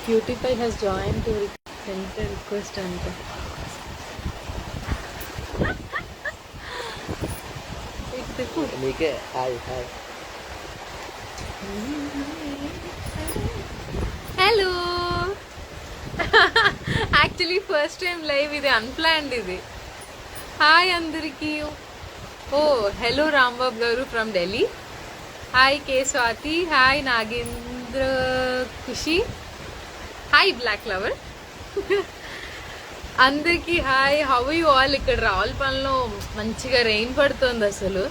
QTPie has joined to send a request ante. నీకే hi hi. Hello. Actually first time live, ఇది unplanned. ఇది hi అందరికీ. ఓ hello Rambabu garu from Delhi. Hi K Swathi. Hi Nagendra Khushi. Hi black lover. అందరికీ hi. How you all? ఇక్కడ రావులపాలెంలో మంచిగా rain పడుతుంది అసలు.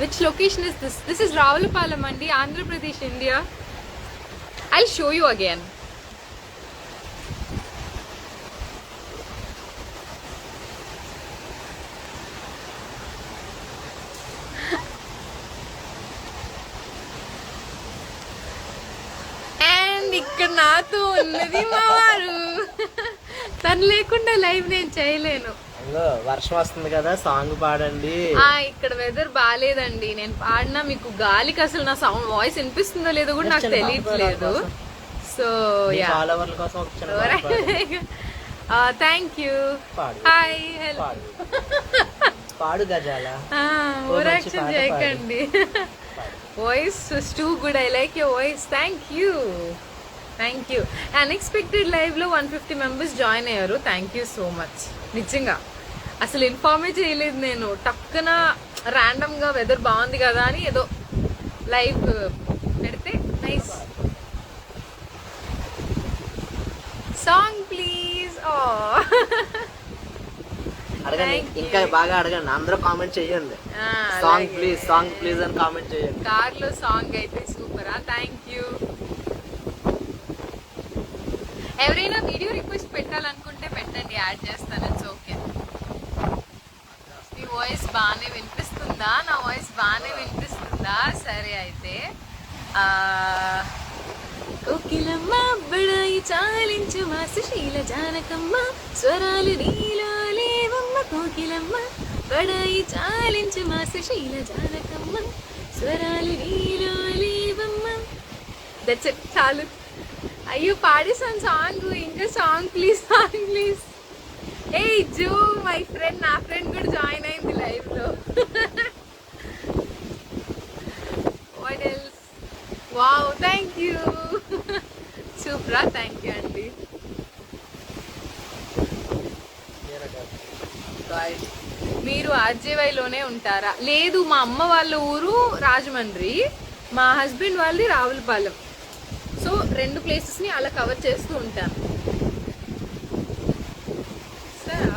Which location is this? This is Ravulapalem అండి, Andhra Pradesh, India. I show you again. And ఇక్కడ నాతో ఉన్నది మా వారు. తను లేకుండా లైవ్ నేను చేయలేను. వర్షం వస్తుంది కదా, సాంగ్ పాడండి. ఇక్కడ వెదర్ బాగాలేదండి. నేను పాడినా మీకు గాలికి అసలు నా సౌండ్ వాయిస్ వినిపిస్తుందో లేదో కూడా నాకు తెలియట్లేదు. So thank you. Hi hello. పాడు గజాల. ఓవరాక్షన్ చేయకండి. Voice too good. I like your voice. Thank you. Thank you. Unexpected లైవ్లో 150 మెంబర్స్ జాయిన్ అయ్యారు. Thank you so much. నిజంగా అసలు ఇన్ఫార్మే చేయలేదు నేను. టక్కున ర్యాండమ్గా వెదర్ బాగుంది కదా అని ఏదో లైవ్ పెడితే నైస్. Song please. అడగండి, ఇంకా బాగా అడగండి. అందరూ కామెంట్ చేయండి. సాంగ్ ప్లీజ్, సాంగ్ ప్లీజ్ అని కామెంట్ చేయండి. కార్లో సాంగ్ అయితే సూపరా. Thank you. ఎవరైనా వీడియో రిక్వెస్ట్ పెట్టాలనుకుంటే పెట్టండి, యాడ్ చేస్తాను. It's okay. మీ వాయిస్ బాగానే వినిపిస్తుందా? నా వాయిస్ బాగానే వినిపిస్తుందా? సరే అయితే. కోకిలమ్మ బడాయి చాలించు మా సుశీల జానకమ్మ, స్వరాలు నీలో లేవమ్మ. కోకిలమ్మ బడాయి చాలించు మా సుశీల జానకమ్మ, స్వరాలు నీలో లేవమ్మ. దట్స్ ఇట్, చాలు. అయ్యో పాడేసాను సాంగ్. ఇంకా సాంగ్ ప్లీజ్, సాంగ్ ప్లీజ్. ఏ జో మై ఫ్రెండ్, నా ఫ్రెండ్ కూడా జాయిన్ అయింది లైవ్ లో. What else? Wow, thank you. సూపరా, థ్యాంక్ యూ అండి. మీరు ఆర్జేవైలోనే ఉంటారా? లేదు, మా అమ్మ వాళ్ళ ఊరు రాజమండ్రి, మా హస్బెండ్ వాళ్ళది రావులపాలెం. సో 2 ప్లేసెస్ని అలా కవర్ చేస్తూ ఉంటాను. సరే,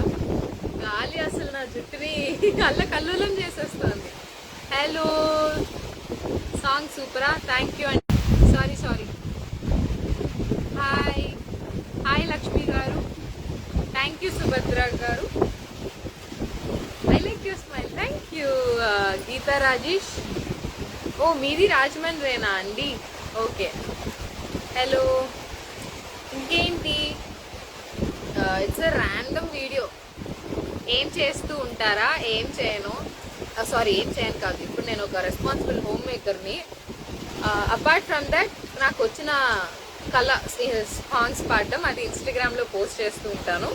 గాలి అసలు నా జుట్టుని కల్లోలం చేసేస్తుంది. హలో. సాంగ్ సూపరా, థ్యాంక్ యూ అండి. Sorry. Hi hi Lakshmi garu. Thank you Subhadra garu. I like your smile. Thank you. Geetha Rajesh. ఓ మీది రాజమండ్రేనా అండి? ఓకే. హలో. ఇంకేంటి? It's a random video. ఏం చేస్తూ ఉంటారా? ఏం చేయను. ఏం చేయను కాదు. ఇప్పుడు నేను ఒక రెస్పాన్సిబుల్ హోమ్ మేకర్ని. అపార్ట్ ఫ్రమ్ దట్ నాకు వచ్చిన కళ సాంగ్స్ పాడడం, అది ఇన్స్టాగ్రామ్లో పోస్ట్ చేస్తూ ఉంటాను.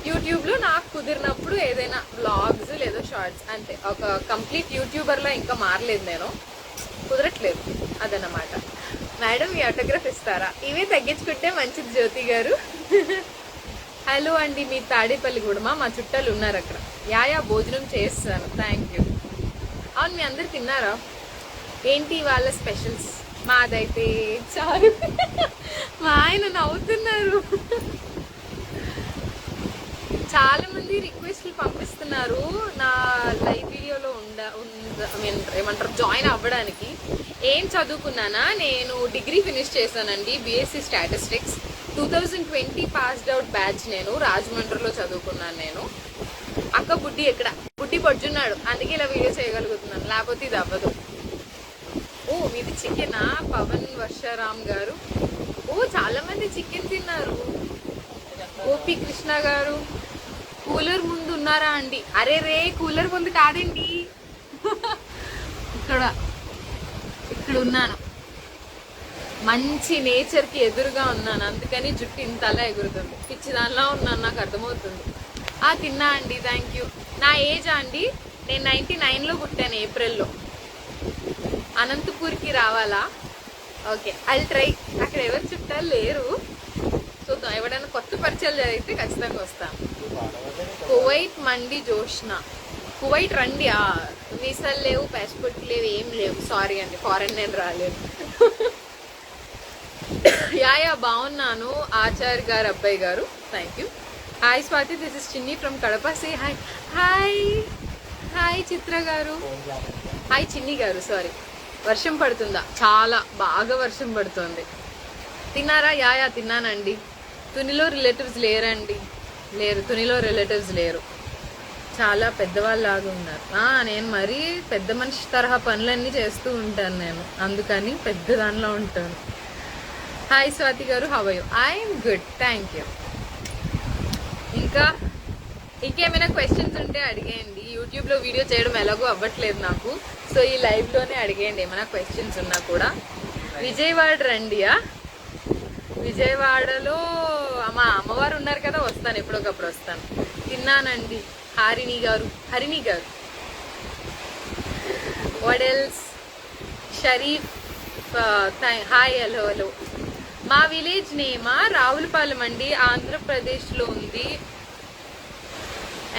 యూట్యూబ్లో నాకు కుదిరినప్పుడు ఏదైనా వ్లాగ్స్ లేదా షార్ట్స్, అంతే. ఒక కంప్లీట్ యూట్యూబర్లో ఇంకా మారలేదు నేను, కుదరట్లేదు అదన్నమాట. మేడం ఈ ఆటోగ్రాఫ్ ఇస్తారా? ఇవే తగ్గించుకుంటే మంచిది జ్యోతి గారు. హలో అండి, మీ తాడేపల్లి కూడా మా చుట్టాలు ఉన్నారు అక్కడ. యా భోజనం చేస్తాను. Thank you. అవును, మీ అందరు తిన్నారా? ఏంటి వాళ్ళ స్పెషల్స్? మాదైతే చాలు. మా ఆయన నవ్వుతున్నారు. చాలా మంది రిక్వెస్ట్లు పంపిస్తున్నారు నా లైవ్ వీడియోలో ఏమంటారు జాయిన్ అవ్వడానికి. ఏం చదువుకున్నానా? నేను డిగ్రీ ఫినిష్ చేశానండి, BSc statistics. 2020 passed out batch. నేను రాజమండ్రిలో చదువుకున్నాను. నేను అక్క బుడ్డి ఎక్కడ? బుడ్డి పడుచున్నాడు, అందుకే ఇలా వీడియో చేయగలుగుతున్నాను, లేకపోతే ఇది అవ్వదు. ఓ మీది చికెనా? పవన్ వర్షారామ్ గారు. ఓ చాలా మంది చికెన్ తిన్నారు. గోపి కృష్ణ గారు. కూలర్ ముందు ఉన్నారా అండి? అరే రే, కూలర్ ముందు కాదండి, ఇక్కడ ఉన్నాను. మంచి నేచర్కి ఎదురుగా ఉన్నాను, అందుకని జుట్టు ఇంతలా ఎగురుతుంది. పిచ్చి దానిలో ఉన్నాను, నాకు అర్థమవుతుంది. తిన్నా అండి, థ్యాంక్ యూ. నా ఏజ్ అండి, నేను 99లో పుట్టాను, ఏప్రిల్లో. అనంతపూర్కి రావాలా? Okay, I try. అక్కడ ఎవరు చుట్టాలు లేరు, సో ఎవడైనా కొత్త పరిచయాలు జరిగితే ఖచ్చితంగా వస్తాను. కువైట్ మండి జోష్న, కువైట్ రండి. వీసాలు లేవు, పాస్పోర్ట్ లేవు, ఏం లేవు. సారీ అండి, ఫారెన్ నేను రాలేదు. యా బాగున్నాను ఆచార్ గారు, అబ్బాయి గారు, thank you. Hi Swathi, this is Chinni from Kadapa. Say hi. Hi hi Chitra garu, hi చిన్ని గారు. సారీ, వర్షం పడుతుందా? చాలా బాగా వర్షం పడుతుంది. తిన్నారా? యా తిన్నానండి. తునిలో రిలేటివ్స్ లేరండి, లేరు. తునిలో రిలేటివ్స్ లేరు, చాలా పెద్దవాళ్ళలాగా ఉన్నారు. నేను మరీ పెద్ద మనిషి తరహా పనులన్నీ చేస్తూ ఉంటాను నేను, అందుకని పెద్ద దానిలో ఉంటాను. హాయ్ స్వాతి గారు, how are you? I'm good, thank you. ఇంకా ఇంకేమైనా క్వశ్చన్స్ ఉంటే అడిగేయండి. యూట్యూబ్లో వీడియో చేయడం ఎలాగో అవ్వట్లేదు నాకు, సో ఈ లైవ్లోనే అడిగేయండి ఏమైనా క్వశ్చన్స్ ఉన్నా కూడా. విజయవాడ రండియా? విజయవాడలో మా అమ్మవారు ఉన్నారు కదా, వస్తాను, ఎప్పుడొకప్పుడు వస్తాను. తిన్నానండి. హరిణి గారు, హరిణి గారు. What else? Sharif, hi, hello hello. మా విలేజ్ నేమా రావులపాలెం అండి, ఆంధ్రప్రదేశ్లో ఉంది.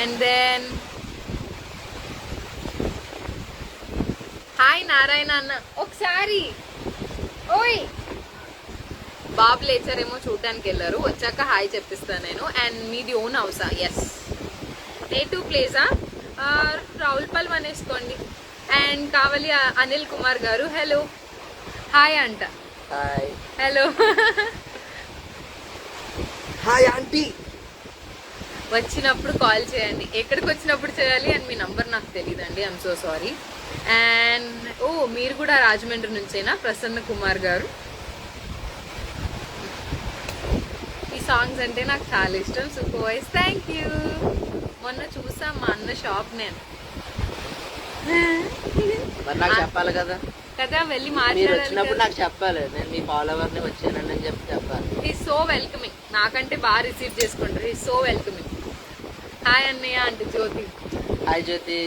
అండ్ దెన్ హాయ్ నారాయణ అన్న. ఒకసారి ఓయ్, బాబు లేచారేమో చూడటానికి వెళ్ళారు, వచ్చాక హాయ్ చెప్పిస్తాను నేను. అండ్ మీది ఓన్ హౌసా? ఎస్. నేటివ్ ప్లేసా? రావులపాలెం అనేసుకోండి. అండ్ కావాలి అనిల్ కుమార్ గారు, హలో, హాయ్ అంట. Hi, hello. Hi aunty. వచ్చినప్పుడు కాల్ చేయండి. ఎక్కడికి వచ్చినప్పుడు చేయాలి అని మీ నంబర్ నాకు తెలియదండి, ఐఎమ్ సో సారీ. అండ్ మీరు కూడా రాజమండ్రి నుంచేనా? ప్రసన్న కుమార్ గారు. ఈ సాంగ్స్ అంటే నాకు చాలా ఇష్టం. Super voice, thank you. మొన్న చూసాం మా అన్న షాప్, నేను మరి నాకు చెప్పాలి కదా, కదా వెళ్ళి మీరు మాట్లాడాలి. వచ్చినప్పుడు నాకు చెప్పాలి, నేను మీ ఫాలోవర్ని వచ్చానండి అని చెప్పాలి. ఈ సో వెల్కమింగ్, నాకంటే బాగా రిసీవ్ చేసుకుంటారు. ఈ సో వెల్కమింగ్. హాయ్ అన్నయ్య అంటే జ్యోతి. హాయ్ జ్యోతి.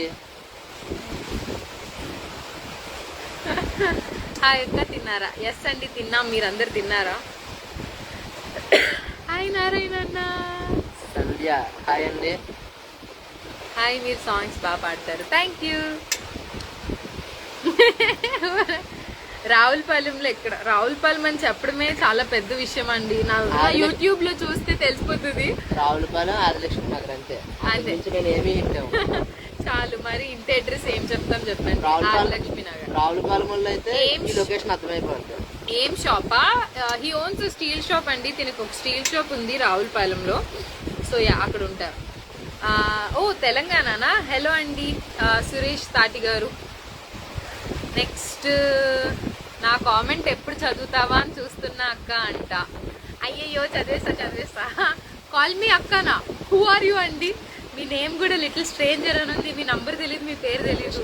హాయ్ అక్క, తిన్నారా? ఎస్ అండి, తిన్నాం. మీరందరు తిన్నారా? హాయ్ నారాయణ అన్న. సంధ్య, హాయ్ అండి. హాయ్, మీరు సాంగ్స్ బాగా పాడతారు, థ్యాంక్ యూ. రావులపాలెంలో ఎక్కడ? రావులపాలెం అని చెప్పడమే చాలా పెద్ద విషయం అండి. నా యూట్యూబ్ లో చూస్తే తెలిసిపోతుంది. రావులపాలెం, ఆదిలక్ష్మి నగర్, అంతే. అంతే, నేను ఏమీ ఇంటాము చాలు. మరి ఇంటి అడ్రస్ ఏం చెప్తాం చెప్పండి. లక్ష్మీ నగర్, రావులపాలెంలో అయితే ఈ లొకేషన్ అర్థమైపోతుంది. ఏం షాపా? హీ ఓన్స్ స్టీల్ షాప్ అండి. దీనికి ఒక స్టీల్ షాప్ ఉంది రావులపాలెంలో, సో అక్కడ ఉంటారు. తెలంగాణనా? హలో అండి సురేష్ తాటి గారు. నెక్స్ట్, నా కామెంట్ ఎప్పుడు చదువుతావా అని చూస్తున్నా అక్క అంట. అయ్యయ్యో, చదివేస్తా. కాల్ మీ అక్కనా? హూ ఆర్ యూ అండి? మీ నేమ్ కూడా లిటిల్ స్ట్రేంజర్ అని ఉంది. మీ నంబర్ తెలియదు, మీ పేరు తెలియదు.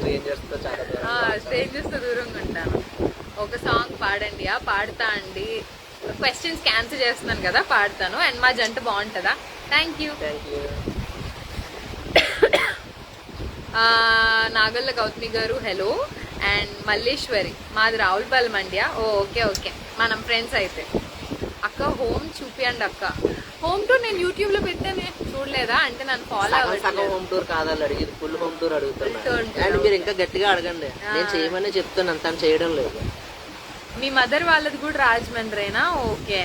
స్ట్రేంజర్స్ తో దూరంగా ఉంటాను. ఒక సాంగ్ పాడండి. పాడతా అండి. క్వశ్చన్స్ క్యాన్సిల్ చేస్తున్నాను కదా, పాడతాను. అండ్ మా జంట బాగుంటుందా? Thank you. నాగల్ల గౌతమి గారు, హలో. అండ్ మల్లేశ్వరి, మాది రావులపాలెం అండి. ఓకే, మనం ఫ్రెండ్స్ అయితే. అక్క హోమ్ చూపియండి అక్క. హోమ్ టూర్ నేను యూట్యూబ్ లో పెట్టానే, చూడలేదా? అంటే నన్ను ఫాలో అవ్వట్లేదు. హోమ్ టూర్ కాదని అడిగి ఫుల్ హోమ్ టూర్ అడుగుతున్నాను. అండ్ మీరు ఇంకా గట్టిగా అడగండి, నేను చేయమని చెప్తున్నాను, తను చేయడం లేదు. మీ మదర్ వాళ్ళది కూడా రాజమండ్రేనా? ఓకే.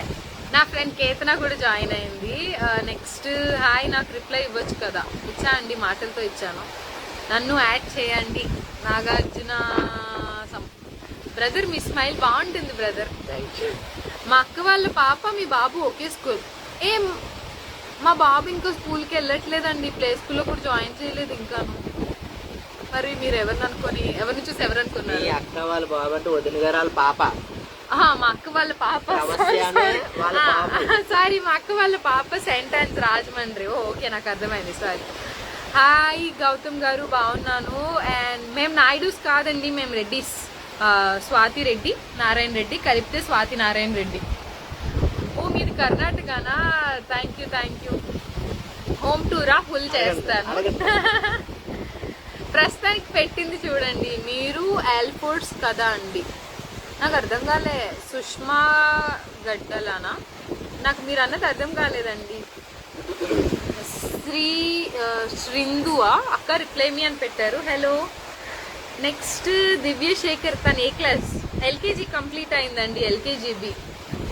నా ఫ్రెండ్ కేతన కూడా జాయిన్ అయింది. నెక్స్ట్, హాయ్, నాకు రిప్లై ఇవ్వచ్చు కదా? ఇచ్చా అండి, మాటలతో ఇచ్చాను. నన్ను యాడ్ చేయండి. నాగార్జున బ్రదర్, మీ స్మైల్ బాగుంటుంది బ్రదర్. మా అక్క వాళ్ళ పాప, మీ బాబు ఒకే స్కూల్. మా బాబు ఇంకా స్కూల్కి వెళ్ళట్లేదండి, ప్లే స్కూల్లో కూడా జాయిన్ చేయలేదు ఇంకాను. మరి మీరు ఎవరిని చూసి ఎవరు అనుకున్నారు? అక్క వాళ్ళ బాబు అంటే వదిన గారు వాళ్ళ పాప. మా అక్క వాళ్ళ పాప, సారీ, మా అక్క వాళ్ళ పాప సెయింట్ ఆన్స్ రాజమండ్రి. ఓకే, నాకు అర్థమైంది, సారీ. హాయ్ గౌతమ్ గారు, బాగున్నాను. అండ్ మేము నాయుడుస్ కాదండి, మేము రెడ్డిస్. స్వాతి రెడ్డి, నారాయణ రెడ్డి కలిపితే స్వాతి నారాయణ రెడ్డి. ఓ మీది కర్ణాటకనా? Thank you. హోమ్ టూరా? ఫుల్ చేస్తాను. ప్రస్తుతానికి పెట్టింది చూడండి. మీరు ఎయిర్పోర్ట్స్ కదా అండి? నాకు అర్థం కాలే. సుష్మా గడ్డలానా? నాకు మీరు అన్నది అర్థం కాలేదండి. శ్రిందువా అక్క రిప్లై మీ అని పెట్టారు. హలో. నెక్స్ట్ దివ్యశేఖర్, తను ఏ క్లాస్? ఎల్కేజీ కంప్లీట్ అయిందండి. ఎల్కేజీబీ.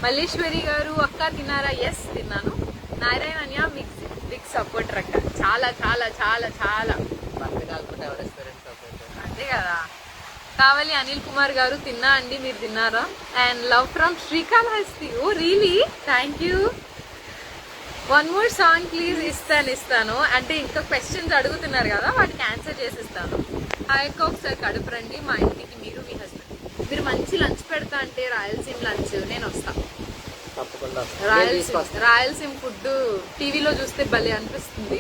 మల్లేశ్వరి గారు, అక్క తిన్నారా? ఎస్ తిన్నాను. నారాయణ అన్య బిగ్ సపోర్ట్ రక్క. చాలా చాలా చాలా చాలా అంతే కదా. కావాలి అనిల్ కుమార్ గారు, తిన్నా అండి, మీరు తిన్నారా? And love from Srikalahasti. Oh really? Thank you. One more song please. ఇస్తాను. అంటే ఇంకా క్వశ్చన్స్ అడుగుతున్నారు కదా, వాటికి ఆన్సర్ చేసిస్తాను. హాయక్క, ఒకసారి కడుపు రండి మా ఇంటికి, మీరు మీ హస్బెండ్. మీరు మంచి లంచ్ పెడతా అంటే రాయలసీమ లంచ్ నేను వస్తాను. రాయలసీమ ఫుడ్ టీవీలో చూస్తే భలే అనిపిస్తుంది.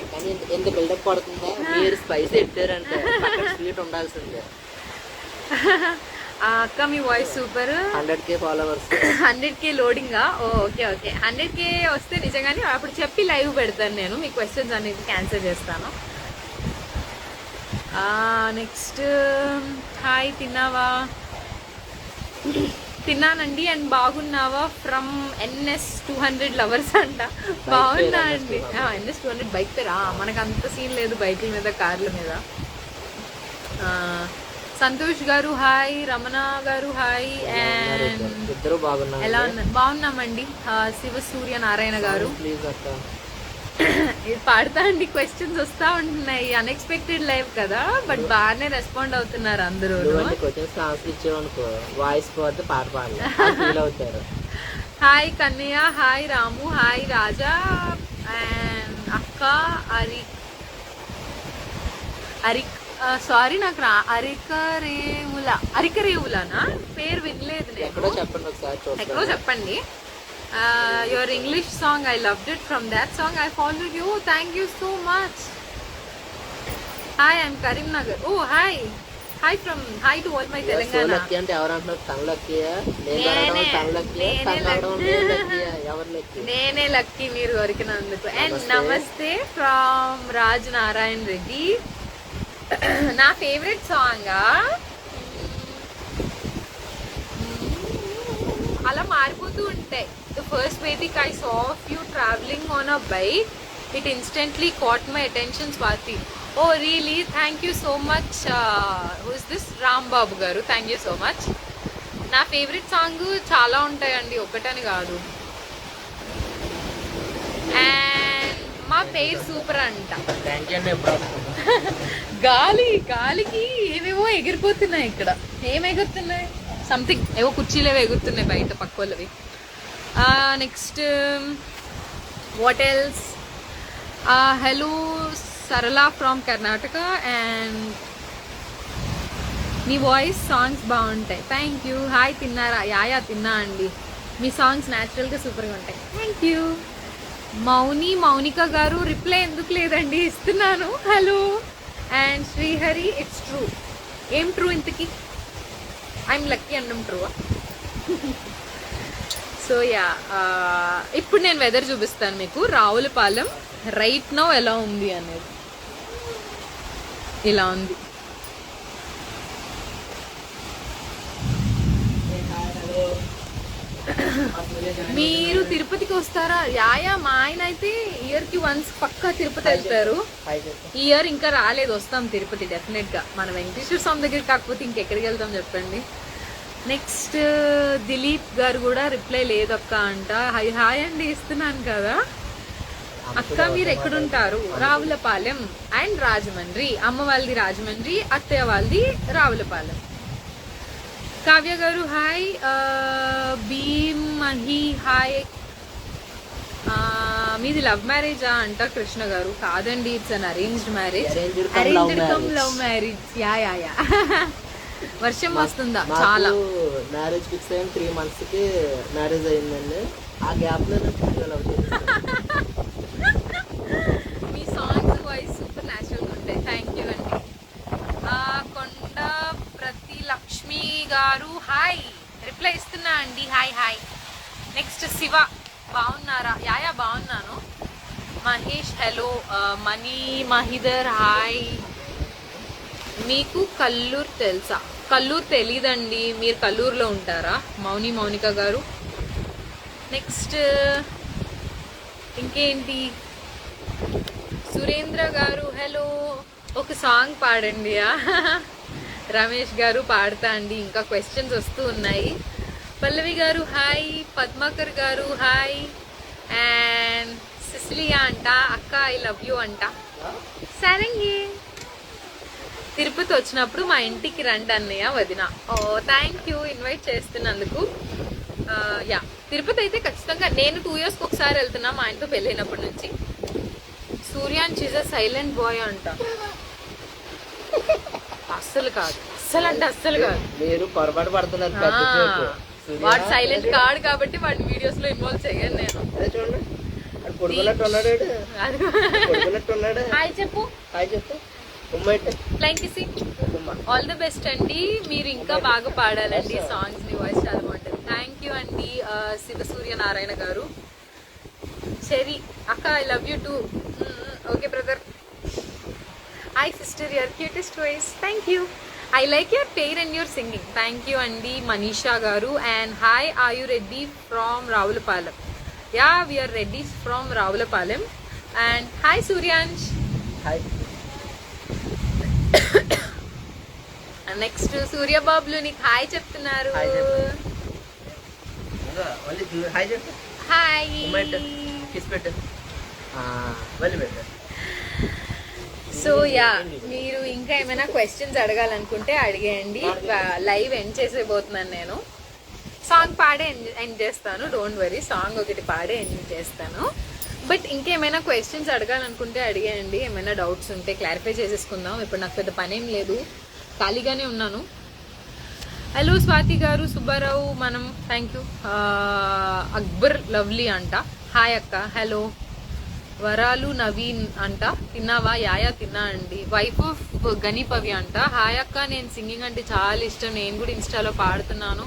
ఎంత బిల్డప్ పడుతుందా? మీరు స్పైస్ పెట్టారంటే స్వీట్ ఉండాల్సిందే. అక్క మీ voice super. 100K followers. 100K లోడింగా? ఓకే 100K వస్తే నిజంగానే అప్పుడు చెప్పి లైవ్ పెడతాను నేను. మీ క్వశ్చన్స్ అనేది క్యాన్సర్ చేస్తాను. నెక్స్ట్ హాయ్, తిన్నావా? తిన్నానండి. అండ్ బాగున్నావా? ఫ్రమ్ NS 200 లవర్స్ అంట. బాగున్నా అండి. NS 200 బైక్ పేరా? మనకు అంత సీన్ లేదు బైకుల మీద, కార్ల మీద. సంతోష్ గారు హాయ్, రమణ గారు హాయ్. అండ్ ఇద్దరు బాగున్నారు. ఎలా ఉన్నారు? బాగున్నామండి. శివ సూర్య నారాయణ గారు ఇది పాడతా అండి. క్వశ్చన్స్ వస్తా ఉంటున్నాయి. అన్ఎక్స్పెక్టెడ్ లైవ్ కదా, బట్ బాగానే రెస్పాండ్ అవుతున్నారు అందరూ. వాయిస్ పోతే పాట పాడతారు. Hi Kannayya, hi Ramu, hi Raja and అక్క అరిక్ సారీ నాకు అరికరేవులానా పేరు వినలేదు నేను. ఎక్కడో చెప్పండి ఒకసారి. ఎక్కడో చెప్పండి. Your English song I loved it. From that song I followed you. Thank you so much. Hi I'm Karimnagar. Oh hi from hi to all my Telangana. అంటే ఎవరు అంటున్నారు? నేనే లక్కీ మీరు దొరికినందుకు. అండ్ నమస్తే ఫ్రమ్ రాజ్ నారాయణ రెడ్డి. నా ఫేవరెట్ సాంగ్ అలా మారిపోతూ ఉంటాయి. The first video I saw of you travelling on a bike, it instantly caught my attention Swathi. Oh really? Thank you so much. Who is this? Rambabu గారు, థ్యాంక్ యూ సో మచ్. నా favourite song చాలా ఉంటాయండి, ఒకటని కాదు. And మా పేరు super అంట. గాలికి ఏవేవో ఎగిరిపోతున్నాయి ఇక్కడ. ఏం ఎగురుతున్నాయి? సంథింగ్ ఏవో కుర్చీలు ఏవో ఎగురుతున్నాయి బయట పక్క వాళ్ళవి. Next what else? హలో సరళ ఫ్రమ్ కర్ణాటక. అండ్ నీ వాయిస్ సాంగ్స్ బాగుంటాయి. Thank you. హాయ్ తిన్నారా? యా తిన్నా అండి. మీ సాంగ్స్ న్యాచురల్గా సూపర్గా ఉంటాయి. Thank you. మౌనిక గారు రిప్లై ఎందుకు లేదండి? ఇస్తున్నాను. Hello. And Srihari, it's true. ఏం ట్రూ ఇంతకి? ఐఎమ్ లక్కీ అన్నం ట్రూవా? సో యా, ఇప్పుడు నేను వెదర్ చూపిస్తాను మీకు. రావులపాలెం రైట్ నౌ ఎలా ఉంది అనేది. ఇలా ఉంది. మీరు తిరుపతికి వస్తారా? యా మా ఆయన అయితే ఇయర్కి వన్స్ పక్కా తిరుపతి వెళ్తారు. ఈ ఇయర్ ఇంకా రాలేదు, వస్తాం తిరుపతి డెఫినెట్ గా. మన వెంకటేశ్వర స్వామి దగ్గర కాకపోతే ఇంకెక్కడికి వెళ్తాం చెప్పండి. నెక్స్ట్ దిలీప్ గారు కూడా రిప్లై లేదు అక్క అంట. హాయ్ అండి, ఇస్తున్నాను కదా. అక్క మీరు ఎక్కడుంటారు? రావులపాలెం అండ్ రాజమండ్రి. అమ్మ వాళ్ళది రాజమండ్రి, అత్తయ్య వాళ్ళది రావులపాలెం. కావ్య గారు హాయ్. భీమహి హాయ్. మీది లవ్ మ్యారేజా అంట కృష్ణ గారు. కాదండి, it's an arranged marriage. Arranged come love marriage. Yeah వర్షం వస్తుందా? చాలా. మ్యారేజ్ ఫిక్స్ అయిన 3 months కి మ్యారేజ్ అయిందండి. ఆ గ్యాప్ లో మీ సాంగ్స్ వాయిస్ సూపర్ న్యాచురల్ ఉంటాయి. థ్యాంక్ యూ అండి. కొండ ప్రతి లక్ష్మి లక్ష్మి గారు హాయ్, రిప్లై ఇస్తున్నా అండి. Hi hi. నెక్స్ట్ శివ, బాగున్నారా? యాయా బాగున్నాను. Mahesh hello. Money Mahidhar hi. మీకు కల్లూరు తెలుసా? కల్లూరు తెలీదండి, మీరు కల్లూరులో ఉంటారా? మౌనిక గారు. నెక్స్ట్ ఇంకేంటి? సురేంద్ర గారు హలో. ఒక సాంగ్ పాడండి. రమేష్ గారు పాడతా అండి, ఇంకా క్వశ్చన్స్ వస్తూ ఉన్నాయి. పల్లవి గారు హాయ్. పద్మాకర్ గారు హాయ్. అండ్ సిసిలియా అంట, అక్క ఐ లవ్ యూ అంట. సరంగి తిరుపతి వచ్చినప్పుడు మా ఇంటికి రండి అన్నయ్య వదిన. ఓ థ్యాంక్ యూ ఇన్వైట్ చేస్తున్నందుకు. యా, తిరుపతి అయితే ఖచ్చితంగా. నేను 2 yearsకి ఒకసారి వెళ్తున్నా మా ఆయనతో పెళ్ళైనప్పటి నుంచి. సూర్యాన్ ఈజ్ అ సైలెంట్ బాయ్ అంట. అస్సలు కాదు, అస్సలు కాదు. మీరు పొరపాటు పడుతున్నారు. వాడు సైలెంట్ కాడు కాబట్టి వాడి వీడియోస్ లో ఇన్వాల్వ్ చేయను నేను. హాయ్ చెప్పు. ఆల్ ది బెస్ట్ అండి, మీరు ఇంకా బాగా పాడాలండి సాంగ్స్. మీ వాయిస్ చాలా బాగుంటుంది. థ్యాంక్ యూ అండి శివ సూర్యనారాయణ గారు. సరి అక్క I love you too. Okay brother. Hi sister, your cutest voice. Thank you. I like your పేర్ and your singing. Thank you అండి Manisha garu. And hi, are you Reddy from Ravulapalem? Yeah, VR Reddy from Ravulapalem. And hi Suryansh. Hi. Next సూర్యబాబులు నీకు hi చెప్తున్నారు. Hi. So yeah, మీరు ఇంకా ఏమైనా questions అడగాలనుకుంటే అడిగేయండి. లైవ్ ఎండ్ చేసేపోతున్నాను నేను. సాంగ్ పాడే ఎండ్ చేస్తాను, డోంట్ వరీ. సాంగ్ ఒకటి పాడే ఎండ్ చేస్తాను. బట్ ఇంకేమైనా క్వశ్చన్స్ అడగాలనుకుంటే అడిగేయండి. ఏమైనా డౌట్స్ ఉంటే క్లారిఫై చేసేసుకుందాం. ఇప్పుడు నాకు పెద్ద పని ఏం లేదు, ఖాళీగానే ఉన్నాను. హలో స్వాతి గారు, సుబ్బారావు మనం. Thank you. అక్బర్ లవ్లీ అంట. హాయ్ అక్క. హలో. వరాలు నవీన్ అంట. తిన్నావా? యాయా తిన్నా అండి. వైఫ్ ఆఫ్ గణిపవి అంట. హాయ్ అక్క, నేను సింగింగ్ అంటే చాలా ఇష్టం, నేను కూడా ఇన్స్టాలో పాడుతున్నాను.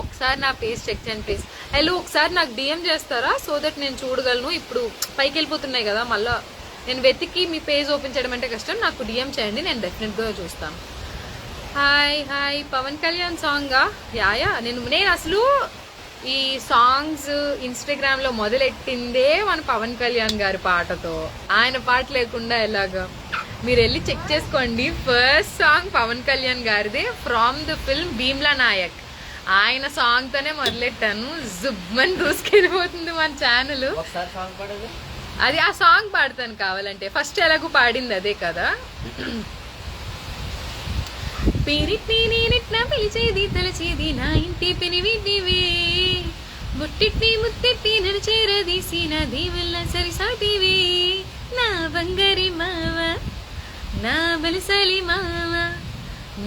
ఒకసారి నా పేజ్ చెక్ చేయండి ప్లీజ్. హలో, ఒకసారి నాకు డిఎం చేస్తారా సో దట్ నేను చూడగలను. ఇప్పుడు పైకి వెళ్ళిపోతున్నాయి కదా, మళ్ళీ నేను వెతికి మీ పేజ్ ఓపెన్ చేయడం అంటే కష్టం. నాకు డిఎం చేయండి, నేను డెఫినెట్గా చూస్తాను. Hi hi. పవన్ కళ్యాణ్ సాంగా? యాయా, నేను అసలు ఈ సాంగ్స్ ఇన్స్టాగ్రామ్లో మొదలెట్టిందే మన పవన్ కళ్యాణ్ గారి పాటతో. ఆయన పాట లేకుండా ఎలాగా? మీరు వెళ్ళి చెక్ చేసుకోండి. ఫస్ట్ సాంగ్ పవన్ కళ్యాణ్ గారిదే, from the film Bheemla Nayak. ఆయన సాంగ్తోనే మొదలెట్టాను. జుబ్మన్ దూసుకెళ్ళిపోతుంది మన ఛానల్. అది ఆ సాంగ్ పాడతాను కావాలంటే. ఫస్ట్ ఎలాగో పాడింది అదే కదా. పేరిట్ని నేనెట్లా పిలిచేది తలచేది నా ఇంటి పెనివిటివే, ముట్టిట్ని ముత్తెట్టి నడిచేరదీసి నా దీవెల్ల సరిసాటివి. నా బంగారి మావ, నా బలసాలి మావ,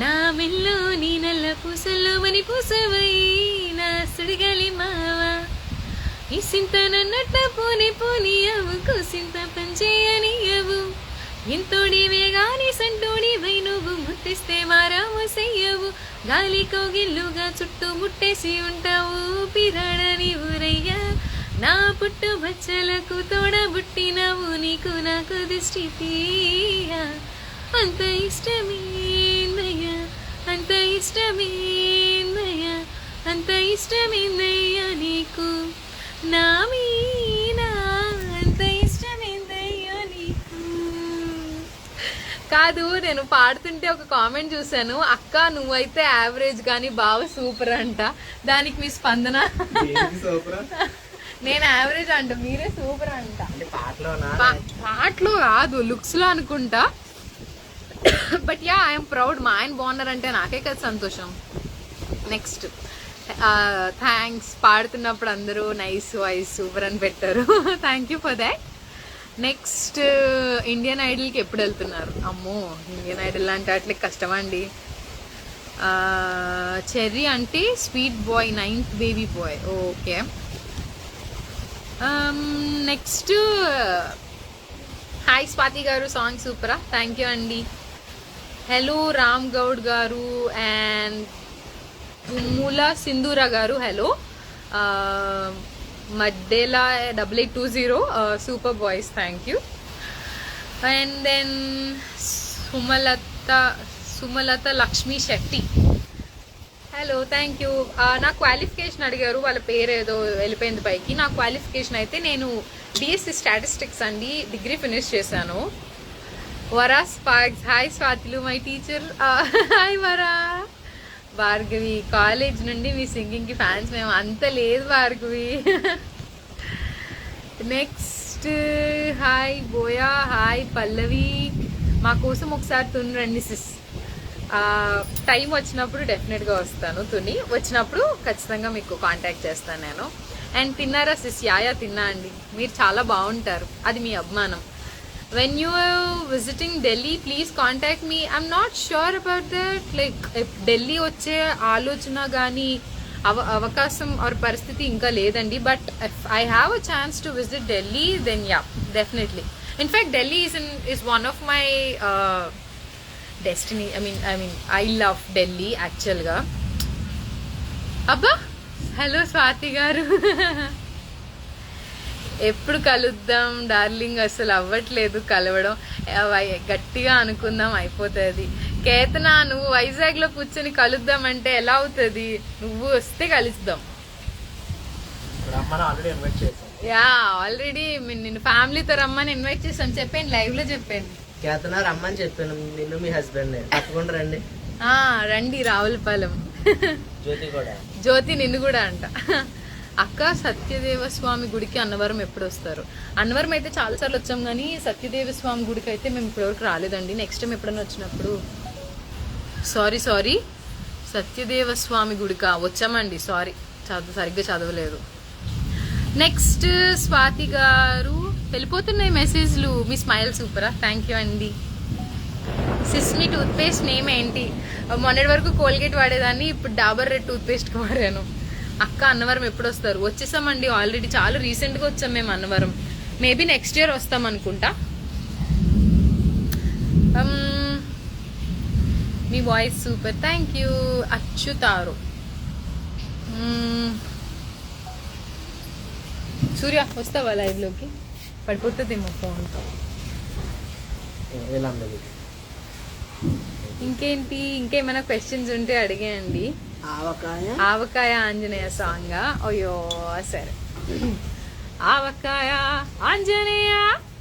నా మెల్లో నీ నల్ల పూసల్లో మని పూసవై, నా సుడిగాలి మావ. ఈ సింత నన్నట్ట పోని పోని అవు, కూసింత పంచేయనియవు. ఇంతోడివే గాని సంటోడివై నువ్వు, ముట్టిస్తే మారాము చెయ్యవు. గాలి కోగిల్లుగా చుట్టూ ముట్టేసి ఉంటావు, పిరాడని ఊరయ్యా. నా పుట్టు బచ్చలకు తోడబుట్టినవు, నీకు నాకు దిష్టి తీయా. అంత ఇష్టమేందయ్యా, అంత ఇష్టమేందయ్యా, అంత ఇష్టమేందయ్యా నీకు నా మీనా, అంత ఇష్టమేందయ్యా నీకు. కాదు, నేను పాడుతుంటే ఒక కామెంట్ చూసాను, అక్క నువ్వైతే యావరేజ్ కానీ బావ సూపర్ అంట. దానికి మీ స్పందన? నేను యావరేజ్ అంట, మీరే సూపర్ అంట. పాటలో కాదు, లుక్స్ లో అనుకుంటా. But yeah, I'm proud. మా ఆయన బాగున్నారంటే నాకే కదా సంతోషం. Next thanks. పాడుతున్నప్పుడు అందరూ నైస్ వాయిస్ సూపర్ అని పెట్టారు. Thank you for that. Next Indian ఐడల్కి ఎప్పుడు వెళ్తున్నారు? అమ్మో, ఇండియన్ ఐడల్ అంటే అట్లే కష్టమండి. చెర్రీ అంటే sweet boy, 9th baby boy. Okay. Next hi Swathi garu, song సూపరా? థ్యాంక్ యూ అండి. Hello Ram Goud garu. And Ummula Sindhura garu hello. మడ్డేలా 8820 super boys thank you. And then Sumalatha Lakshmi Shetty hello thank you. నా క్వాలిఫికేషన్ అడిగారు, వాళ్ళ పేరు ఏదో వెళ్ళిపోయింది పైకి. నా క్వాలిఫికేషన్ అయితే నేను BSc స్టాటిస్టిక్స్ అండి, డిగ్రీ ఫినిష్ చేశాను. వరా స్పార్క్స్ హాయ్ స్వాతిలు my teacher hi Vara. Bhargavi college నుండి మీ సింగింగ్కి ఫ్యాన్స్ మేము, అంత లేదు Bhargavi. Next hi Boya hi Pallavi. మా కోసం ఒకసారి తుని సిస్. టైం వచ్చినప్పుడు డెఫినెట్గా వస్తాను, తుని వచ్చినప్పుడు ఖచ్చితంగా మీకు కాంటాక్ట్ చేస్తాను నేను. అండ్ తిన్నారా సిస్? యాయా తిన్నా అండి, మీరు చాలా బాగుంటారు, అది మీ అభిమానం. When you visiting Delhi please contact me. I'm not sure about that, like Delhi వచ్చే ఆలోచన కానీ అవకాశం ఆర్ పరిస్థితి ఇంకా లేదండి. But if I have a chance to visit Delhi then ya definitely. In fact Delhi is one of my destiny. I love Delhi యాక్చువల్గా. అబ్బా hello Swathi గారు. ఎప్పుడు కలుద్దాం డార్లింగ్, అసలు అవ్వట్లేదు కలవడం, గట్టిగా అనుకుందాం అయిపోతుంది. కేతన నువ్వు వైజాగ్లో కూర్చొని కలుద్దాం అంటే ఎలా అవుతుంది? నువ్వు వస్తే కలుద్దాం. యా ఆల్రెడీ నిన్ను ఫ్యామిలీతో రమ్మని ఇన్వైట్ చేసాను, చెప్పండి లైవ్ లో చెప్పండి. కేతన రమ్మని చెప్పాను, నిన్ను మీ హస్బెండ్ తప్పకుండా రండి. రండి రావులపాలెం. జ్యోతి నిన్ను కూడా అంట. అక్క సత్యదేవ స్వామి గుడికి అన్నవరం ఎప్పుడు వస్తారు? అన్నవరం అయితే చాలాసార్లు వచ్చాం, కానీ సత్యదేవ స్వామి గుడికి అయితే మేము ఇప్పటివరకు రాలేదండి. నెక్స్ట్ టైం ఎప్పుడైనా వచ్చినప్పుడు. సారీ సత్యదేవ స్వామి గుడికా వచ్చామండి, సారీ సరిగ్గా చదవలేదు. నెక్స్ట్ స్వాతి గారు వెళ్ళిపోతున్నాయి మెసేజ్లు. మీ స్మైల్ సూపరా, థ్యాంక్ యూ అండి. సిస్ మీ టూత్పేస్ట్ నేమ్ ఏంటి? మొన్నటి వరకు కోల్గేట్ వాడేదాన్ని, ఇప్పుడు డాబర్ రెడ్ టూత్పేస్ట్ వాడాను. అక్క అన్నవరం ఎప్పుడు వస్తారు? వచ్చేసామండి ఆల్రెడీ, చాలా రీసెంట్గా వచ్చాం మేము అన్నవరం. మేబీ నెక్స్ట్ ఇయర్ వస్తాం అనుకుంటా. మీ వాయిస్ సూపర్ థ్యాంక్ యూ. అచ్యుతారు సూర్య వస్తావా లైవ్లోకి? పడిపోతుందేమో ఫోన్తో. ఇంకేంటి, ఇంకేమైనా క్వశ్చన్స్ ఉంటే అడిగేయండి. ఆవకాయ ఆంజనేయ సాంగ్. అయ్యో సరే. ఆవకాయ ఆంజనేయ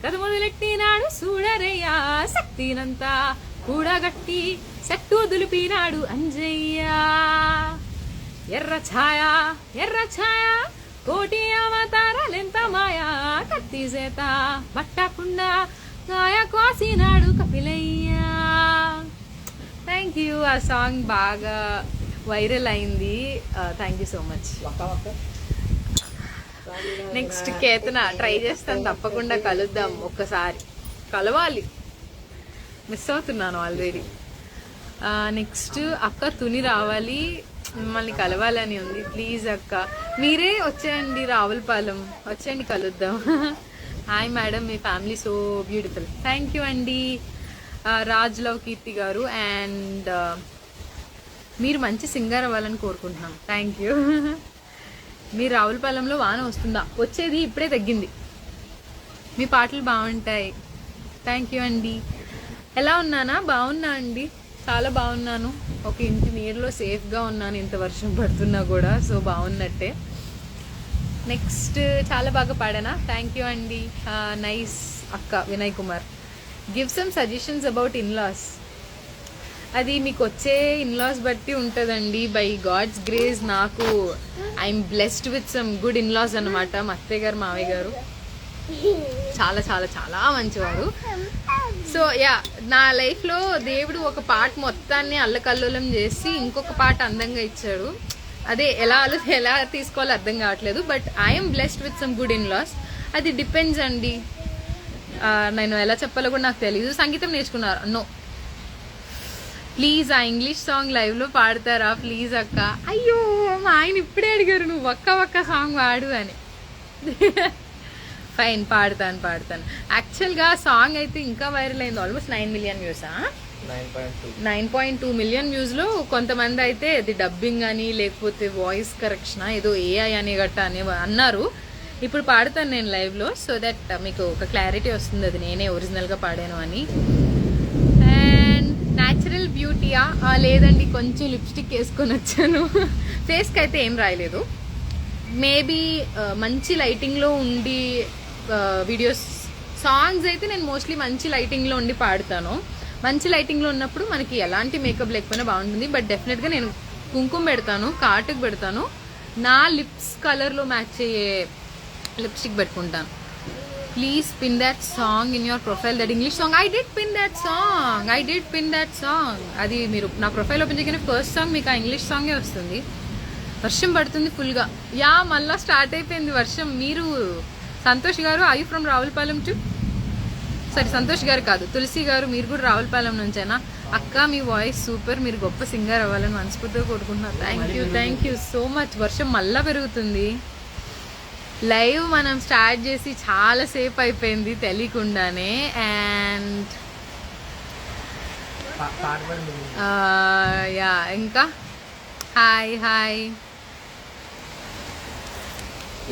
కథ మొదలెట్టినాడు చూడరయ్యా, శక్తినంతా కూడగట్టి సెట్టు దులిపినాడు అంజయ్య. ఎర్ర ఛాయ కోటి అవతారాలెంత మాయా, కత్తి చేత పట్టకుండా కాయ కోసినాడు కపిలయ్య. Thank you. ఆ సాంగ్ బాగా వైరల్ అయింది, thank you so much. Next Ketana try చేస్తాను, తప్పకుండా కలుద్దాం, ఒక్కసారి కలవాలి, మిస్ అవుతున్నాను ఆల్రెడీ. నెక్స్ట్ అక్క తుని రావాలి, మిమ్మల్ని కలవాలని ఉంది, ప్లీజ్ అక్క మీరే వచ్చేయండి రావులపాలెం, వచ్చేయండి కలుద్దాం. Hi madam, me family so beautiful, thank you అండి. రాజ్ లవ్ కీర్తి గారు, అండ్ మీరు మంచి సింగర్ అవ్వాలని కోరుకుంటున్నాం, థ్యాంక్ యూ. మీ రావులపాలెంలో వాన వస్తుందా? వచ్చేది ఇప్పుడే తగ్గింది. మీ పాటలు బాగుంటాయి, థ్యాంక్ యూ అండి. ఎలా ఉన్నానా? బాగున్నా అండి, చాలా బాగున్నాను. ఒక ఇంటి నీరులో సేఫ్గా ఉన్నాను, ఇంత వర్షం పడుతున్నా కూడా, సో బాగున్నట్టే. నెక్స్ట్ చాలా బాగా పాడానా? థ్యాంక్ యూ అండి. నైస్ అక్క. Vinay Kumar, give some suggestions about in laws. అది మీకు వచ్చే ఇన్లాస్ బట్టి ఉంటుందండి. బై గాడ్స్ గ్రేస్ నాకు I'm blessed with some good in laws అనమాట. మా అత్తయ్య గారు, మావయ్య గారు చాలా చాలా చాలా మంచివారు. సో యా, నా లైఫ్లో దేవుడు ఒక పార్ట్ మొత్తాన్ని అల్లకల్లోలం చేసి ఇంకొక పార్ట్ అందంగా ఇచ్చాడు. అదే ఎలా తీసుకోవాలో అర్థం కావట్లేదు. But I'm blessed with some good in laws. అది డిపెండ్స్ అండి. నేను ఎలా చెప్పాలో కూడా నాకు తెలియదు. సంగీతం నేర్చుకున్నారు? నో. ప్లీజ్ ఆ ఇంగ్లీష్ సాంగ్ లైవ్లో పాడతారా ప్లీజ్ అక్క? అయ్యో, మా ఆయన ఇప్పుడే అడిగారు నువ్వు ఒక్క సాంగ్ పాడు అని. ఫైన్, పాడతాను. యాక్చువల్గా సాంగ్ అయితే ఇంకా వైరల్ అయింది, ఆల్మోస్ట్ 9 million వ్యూసా. 9.2 మిలియన్ వ్యూస్లో కొంతమంది అయితే అది డబ్బింగ్ అని లేకపోతే వాయిస్ కరెక్షన్ ఏదో ఏఐ అని గట్ట అని అన్నారు. ఇప్పుడు పాడతాను నేను లైవ్లో, సో దట్ మీకు ఒక క్లారిటీ వస్తుంది అది నేనే ఒరిజినల్గా పాడాను అని. అండ్ న్యాచురల్ బ్యూటీయా? లేదండి, కొంచెం లిప్స్టిక్ వేసుకొని వచ్చాను. ఫేస్కి అయితే ఏం రాయలేదు. మేబీ మంచి లైటింగ్లో ఉండి వీడియోస్ సాంగ్స్ అయితే నేను మోస్ట్లీ మంచి లైటింగ్లో ఉండి పాడతాను. మంచి లైటింగ్లో ఉన్నప్పుడు మనకి ఎలాంటి మేకప్ లేకపోయినా బాగుంటుంది. బట్ డెఫినెట్గా నేను కుంకుమ పెడతాను, కాటుకు పెడతాను, నా లిప్స్ కలర్లో మ్యాచ్ అయ్యే లిప్స్టిక్ పెట్టుకుంటాను. Please pin that song in your profile, that English song. I did pin that song. అది మీరు నా ప్రొఫైల్ ఓపెన్ చేయగానే ఫస్ట్ సాంగ్ మీకు ఆ ఇంగ్లీష్ సాంగే వస్తుంది. వర్షం పడుతుంది ఫుల్గా. మళ్ళీ స్టార్ట్ అయిపోయింది వర్షం. మీరు సంతోష్ గారు, ఐ ఫ్రమ్ రావులపాలెం టు సరే సంతోష్ గారు కాదు, తులసి గారు, మీరు కూడా రావులపాలెం నుంచేనా? అక్క మీ వాయిస్ సూపర్, మీరు గొప్ప సింగర్ అవ్వాలని మనస్ఫూర్తిగా కోరుకుంటున్నాను. Thank you so much. వర్షం మళ్ళా పెరుగుతుంది. లైవ్ మనం స్టార్ట్ చేసి చాలాసేపు అయిపోయింది తెలియకుండానే. అండ్ ఇంకా హాయ్.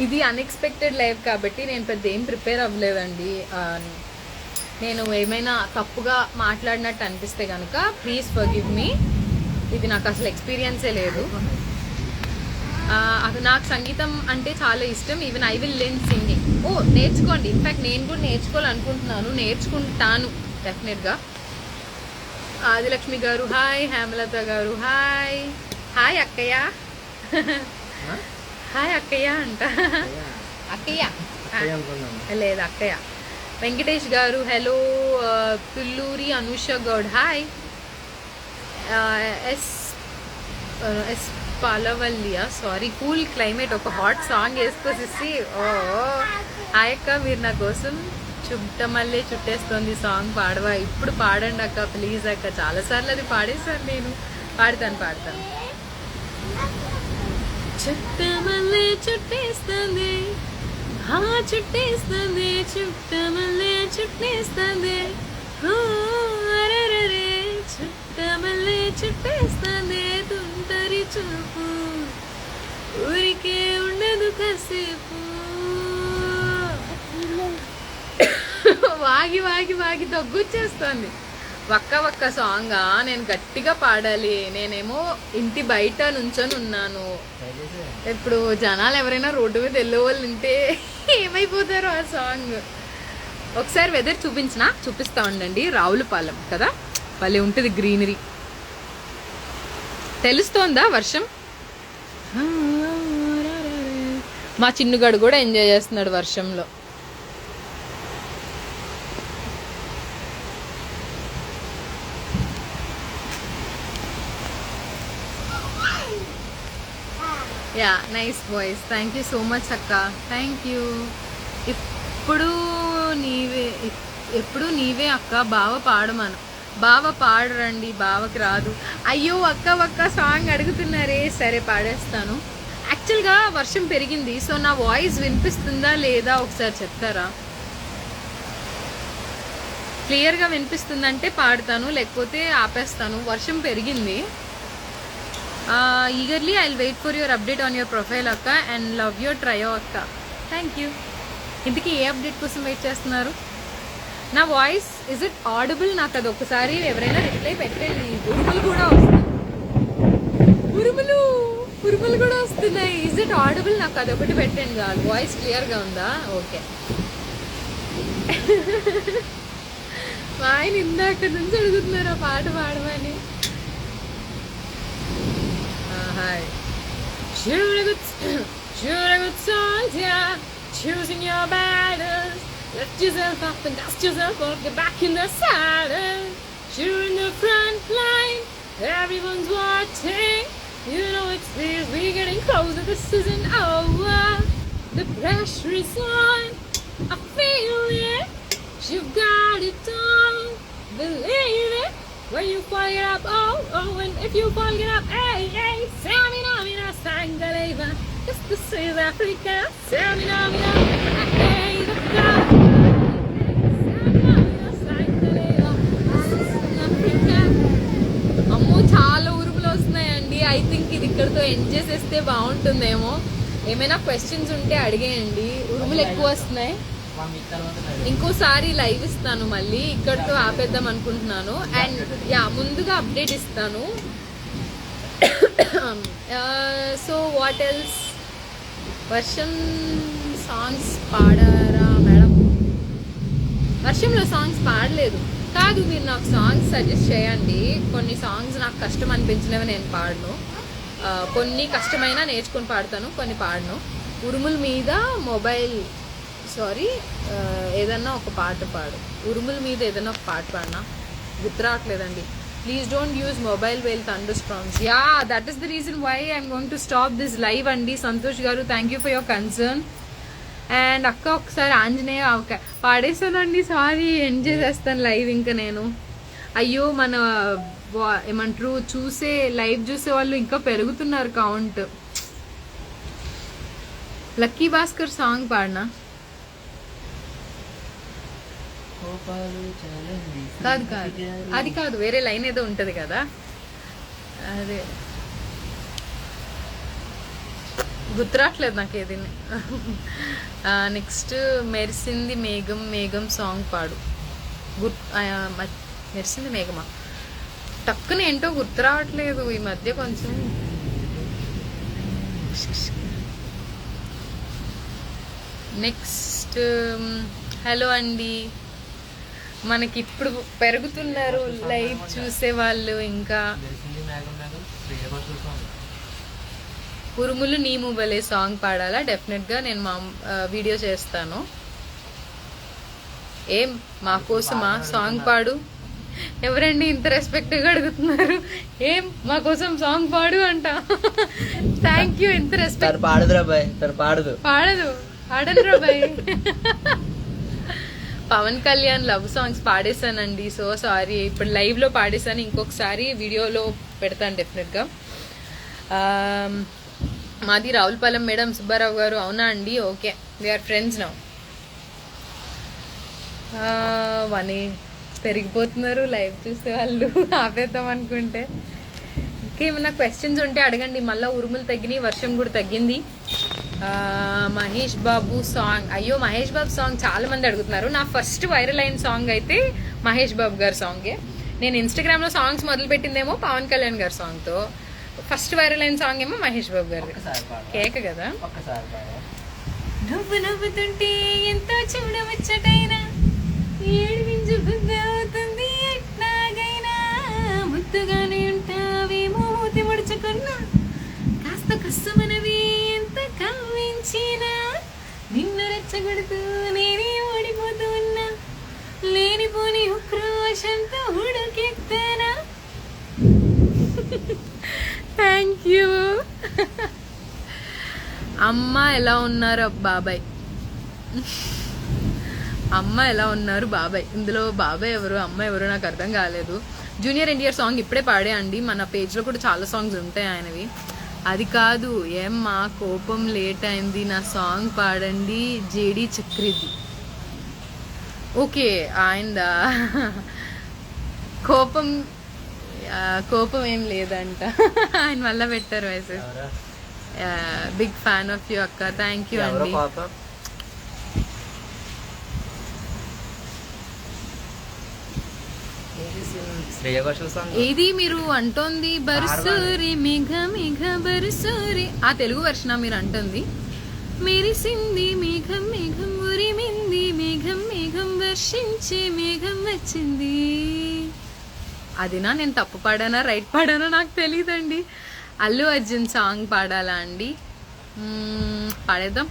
ఇది అన్ఎక్స్పెక్టెడ్ లైవ్ కాబట్టి నేను పెద్ద ఏం ప్రిపేర్ అవ్వలేదండి. నేను ఏమైనా తప్పుగా మాట్లాడినట్టు అనిపిస్తే కనుక ప్లీజ్ ఫర్గివ్ మీ. ఇది నాకు అసలు ఎక్స్పీరియన్సే లేదు. నాకు సంగీతం అంటే చాలా ఇష్టం. Even I will learn singing. నేర్చుకోండి. ఇన్ఫ్యాక్ట్ నేను కూడా నేర్చుకోవాలనుకుంటున్నాను, నేర్చుకుంటాను డెఫినెట్గా. ఆదిలక్ష్మి గారు హాయ్, హేమలత గారు హాయ్. హాయ్ అక్కయ్య. హాయ్ అక్కయ్య అంట. అక్కయ్య లేదు అక్కయ్య. Venkatesh garu hello. Pilluri Anusha Goud hi. Yes పాలవల్లియా సారీ. కూల్ క్లైమేట్, ఒక హాట్ సాంగ్ వేసుకొచ్చేసి హాయ్ అక్క, మీరు నా కోసం చుట్టమల్లే చుట్టేస్తుంది సాంగ్ పాడవా? ఇప్పుడు పాడండి అక్క ప్లీజ్ అక్క. చాలాసార్లు అది పాడేసాను నేను. పాడతాను. చుట్టమల్లే చుట్టేస్తుంది, చుట్టేస్తుంది, చుట్టమల్లే చుట్టేస్తుంది, చుట్టమల్లే చుట్టేస్తుంది, తుంటరి చూపు ఊరికే ఉండదు కాసేపు. వాగి దగ్గొచ్చేస్తుంది. వక్క సాంగ్ నేను గట్టిగా పాడాలి. నేనేమో ఇంటి బయట నుంచొని ఉన్నాను. ఇప్పుడు జనాలు ఎవరైనా రోడ్డు మీద వెళ్ళే వాళ్ళు ఉంటే ఏమైపోతారో ఆ సాంగ్. ఒకసారి వెదర్ చూపిస్తా ఉండండి. రావులపాలెం కదా, భలే ఉంటుంది గ్రీనరీ. తెలుస్తోందా వర్షం? మా చిన్నుగాడు కూడా ఎంజాయ్ చేస్తున్నాడు వర్షంలో. Nice voice. Thank you so much అక్క. Thank you. ఎప్పుడు నీవే అక్క. బావ పాడమను. బావ పాడరండి, బావకి రాదు. అయ్యో అక్క సాంగ్ అడుగుతున్నారే. సరే పాడేస్తాను. యాక్చువల్గా వర్షం పెరిగింది, సో నా వాయిస్ వినిపిస్తుందా లేదా ఒకసారి చెప్తారా? క్లియర్గా వినిపిస్తుందంటే పాడతాను, లేకపోతే ఆపేస్తాను. వర్షం పెరిగింది. Eagerly I will wait for your update on your profile అక్క అండ్ లవ్ యువర్ ట్రయో అక్క. Thank you. ఇంతకీ ఏ అప్డేట్ కోసం వెయిట్ చేస్తున్నారు? నా వాయిస్ ఇజ్ ఇట్ ఆడిబుల్? నాకు అది ఒకసారి ఎవరైనా రిప్లై పెట్టండి. ఉరుములు కూడా వస్తున్నాయి. Is it audible? నాకు అదొకటి పెట్టండి చాలు. వాయిస్ క్లియర్గా ఉందా? ఓకే. మా ఆయన ఇందాక నుంచి అడుగుతున్నారు ఆ పాట పాడమని. Hi. Choose a good songs, yeah. Choosing your battles. Lift yourself up and dust yourself off. Get back in the saddle. You're in the front line. Everyone's watching. You know it's serious. We're getting closer. This isn't over. The pressure is on. I feel it. You've got it all. Believe it. When you fall, get up, and if you fall, get up, hey, Samina, Sangaleva, this is Africa, Samina, hey, Sangaleva, this is Africa. Think ఇది ఇక్కడతో end చేసేస్తే బాగుంటుందేమో. ఏమైనా questions ఉంటే అడిగేయండి. ఉరుములు ఎక్కువ వస్తున్నాయి. ఇంకోసారి లైవ్ ఇస్తాను మళ్ళీ, ఇక్కడతో ఆపేద్దాం అనుకుంటున్నాను. అండ్ యా ముందుగా అప్డేట్ ఇస్తాను. సో వాట్ ఎల్స్, వర్షం సాంగ్స్ పాడారా మేడం? వర్షంలో సాంగ్స్ పాడలేదు. కాదు, మీరు నాకు సాంగ్స్ సజెస్ట్ చేయండి. కొన్ని సాంగ్స్ నాకు కష్టం అనిపించినవి నేను పాడను, కొన్ని కష్టమైనా నేర్చుకొని పాడతాను, కొన్ని పాడను. ఉరుముల మీద మొబైల్ ఏదన్నా ఒక పాట పాడు. ఉరుముల మీద ఏదన్నా ఒక పాట పాడినా గుర్తు రావట్లేదండి. Please don't use mobile while thunderstorms. Ya, that is the reason why I'm going to stop this live అండి. సంతోష్ గారు, thank you for your concern. And అక్క ఒకసారి ఆంజనేయ పాడేస్తానండి, సారీ ఎండ్ చేసేస్తాను లైవ్ ఇంకా నేను. అయ్యో, మన ఏమంటారు లైవ్ చూసే వాళ్ళు ఇంకా పెరుగుతున్నారు కౌంట్. లక్కీ భాస్కర్ సాంగ్ పాడినా? కాదు కాదు, అది కాదు, వేరే లైన్ ఏదో ఉంటది కదా, అదే గుర్తురాట్లేదు నాకు ఏది. నెక్స్ట్ మెరిసింది మేఘం మేఘం సాంగ్ పాడు. మెరిసింది మేఘమా? టక్కున ఏంటో గుర్తు రావట్లేదు ఈ మధ్య కొంచెం. నెక్స్ట్ హలో అండి, మనకి ఇప్పుడు పెరుగుతున్నారు లైవ్ చూసే వాళ్ళు. ఇంకా ఉరుములు నీ ముబలే సాంగ్ పాడాలా? డెఫినెట్గా నేను మా వీడియో చేస్తాను. ఏం మా కోసమా సాంగ్ పాడు? ఎవరండి ఇంత రెస్పెక్ట్గా అడుగుతున్నారు? ఏం మా కోసం సాంగ్ పాడు అంట. థ్యాంక్ యూ, ఇంత రెస్పెక్ట్. పాడదు పాడను bye. Pawan Kalyan love songs పాడేశానండి, సో సారీ. ఇప్పుడు లైవ్లో పాడేశాను, ఇంకొకసారి వీడియోలో పెడతాను డెఫినెట్గా. మాది రావులపాలెం మేడం. సుబ్బారావు గారు, అవునా అండి? Okay, we're friends now. పెరిగిపోతున్నారు లైవ్ చూసే వాళ్ళు, ఆపేద్దాం అనుకుంటే. ఇంకేమన్నా క్వశ్చన్స్ ఉంటే అడగండి. మళ్ళీ ఉరుములు తగ్గినాయి, వర్షం కూడా తగ్గింది. మహేష్ బాబు సాంగ్, అయ్యో మహేష్ బాబు సాంగ్ చాలా మంది అడుగుతున్నారు. నా ఫస్ట్ వైరల్ అయిన సాంగ్ అయితే మహేష్ బాబు గారి సాంగే. నేను ఇన్స్టాగ్రామ్లో సాంగ్స్ మొదలు పెట్టిందేమో పవన్ కళ్యాణ్ గారి సాంగ్తో. ఫస్ట్ వైరల్ అయిన సాంగ్ ఏమో మహేష్ బాబు గారి. కేక కదా. నువ్వు నవ్వుతుంటే ఎంతో చూడవచ్చటైనా, ఏడిపించు బుద్ధి అవుతుంది ఎట్లాగైనా, ముద్దుగానే ఉంటావేమో మూతి ముడుచుకున్నా, కాస్త కష్టమనవి ఎంత కవ్వించినా, నిన్ను రెచ్చగొడుతూ నేనే ఓడిపోతూ ఉన్నా, లేనిపోని ఉక్రోషంతో ఉడుకెత్తనా. Thank you. అమ్మ ఎలా ఉన్నారు బాబాయ్? అమ్మ ఎలా ఉన్నారు బాబాయ్? ఇందులో బాబాయ్ ఎవరు, అమ్మ ఎవరు నాకు అర్థం కాలేదు. జూనియర్ ఎన్టీఆర్ సాంగ్ ఇప్పుడే పాడే అండి, మన పేజ్లో కూడా చాలా సాంగ్స్ ఉంటాయి ఆయనవి. అది కాదు, ఏం మా కోపం లేట్ అయింది, నా సాంగ్ పాడండి. జేడి చక్రిది. ఓకే, ఆయన కోపం ఏం లేదంట, ఆయన వల్ల పెట్టారు message. Big fan of you అక్క, థ్యాంక్ యూ అండి. ఇది మీరు అంటోంది బరుసూరి మేఘ మేఘ బరుసూరి, ఆ తెలుగు వర్షన మీరు అంటుంది. మెరిసింది మేఘం మేఘం ఉరిమింది మేఘం మేఘం వర్షించే మేఘం వచ్చింది. అదినా? నేను తప్పు పాడానా రైట్ పాడానా నాకు తెలియదండి. అల్లు అర్జున్ సాంగ్ పాడాలా అండి? పాడేద్దాం.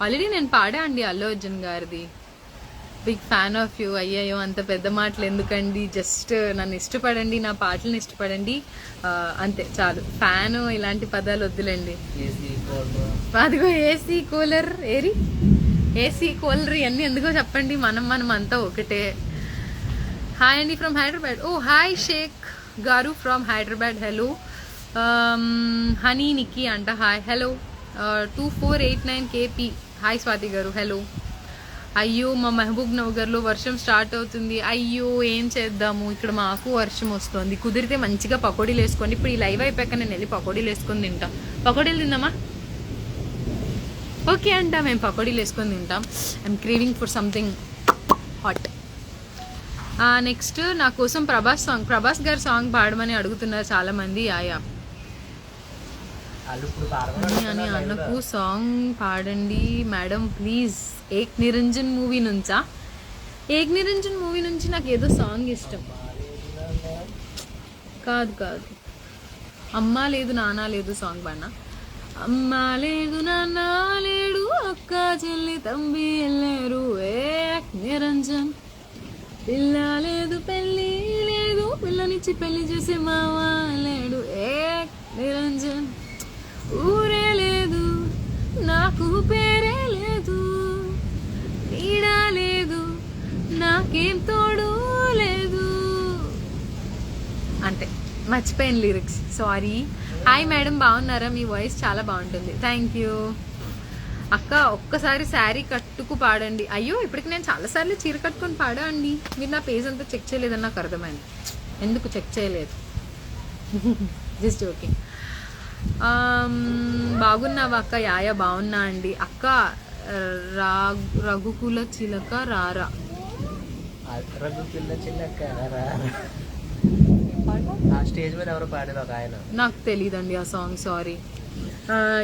ఆల్రెడీ నేను పాడా అండి అల్లు అర్జున్ గారిది. Big fan of you. అయ్యయ్యో అంత పెద్ద మాటలు ఎందుకండి, జస్ట్ నన్ను ఇష్టపడండి, నా పాటలను ఇష్టపడండి, అంతే చాలు. ఫ్యాను ఇలాంటి పదాలు వద్దులేండి. అదిగో ఏసీ కూలర్, ఏసీ కూలర్ ఇవన్నీ ఎందుకో చెప్పండి, మనం అంతా ఒకటే. హాయ్ అండి from Hyderabad. Oh hi Shaik garu from Hyderabad. Hello honey Nikki అంట. Hi. Hello 2489 KP. Hi Swathi garu. Hello అయ్యో మా మహబూబ్ నగర్లో వర్షం స్టార్ట్ అవుతుంది, అయ్యో ఏం చేద్దాము, ఇక్కడ మాకు వర్షం వస్తుంది. కుదిరితే మంచిగా పకోడీలు వేసుకోండి. ఇప్పుడు ఈ లైవ్ అయిపోయాక నేను వెళ్ళి పకోడీలు వేసుకొని తింటాం. పకోడీలు తిందామా? ఓకే అంట, మేము పకోడీలు వేసుకొని తింటాం. I'm craving for something hot. Next నా కోసం ప్రభాస్ గారి సాంగ్ పాడమని అడుగుతున్నారు చాలామంది. ఆయా అని అన్నకు సాంగ్ పాడండి madam please. Ek Niranjan movie నుంచా? ఏక్ నిరంజన్ మూవీ నుంచి నాకు ఏదో సాంగ్ ఇష్టం. కాదు అమ్మా లేదు నాన్న లేదు సాంగ్ పాడినా. అమ్మా లేదు నాన్న లేడు, అక్క చెల్లి తమ్మి వెళ్ళారు, ఏక్ నిరంజన్. పిల్ల లేదు పెళ్ళి లేదు, పిల్లనిచ్చి పెళ్లి చేసే మావ లేడు, ఏక్ నిరంజన్. ఊరే లేదు నాకు పేరే లేదు, నీడ లేదు నాకేం తోడు లేదు. అంటే మర్చిపోయాను లిరిక్స్, సారీ. హాయ్ మేడం బాగున్నారా? మీ వాయిస్ చాలా బాగుంటుంది. థ్యాంక్ యూ అక్క. ఒక్కసారి శారీ కట్టుకు పాడండి. అయ్యో ఇప్పటికి నేను చాలాసార్లు చీర కట్టుకొని పాడా అండి. మీరు నా పేజ్ అంతా చెక్ చేయలేదని నాకు అర్థమైంది. ఎందుకు చెక్ చేయలేదు? Just okay. బాగున్నావా అక్క? యాయా బాగున్నా అండి. అక్క రఘుకుల చిలక రారా? రఘుకుల చిలక స్టేజ్ మీద ఎవరు పాడారు ఒక ఆయన, నాకు తెలియదండి ఆ సాంగ్, సారీ.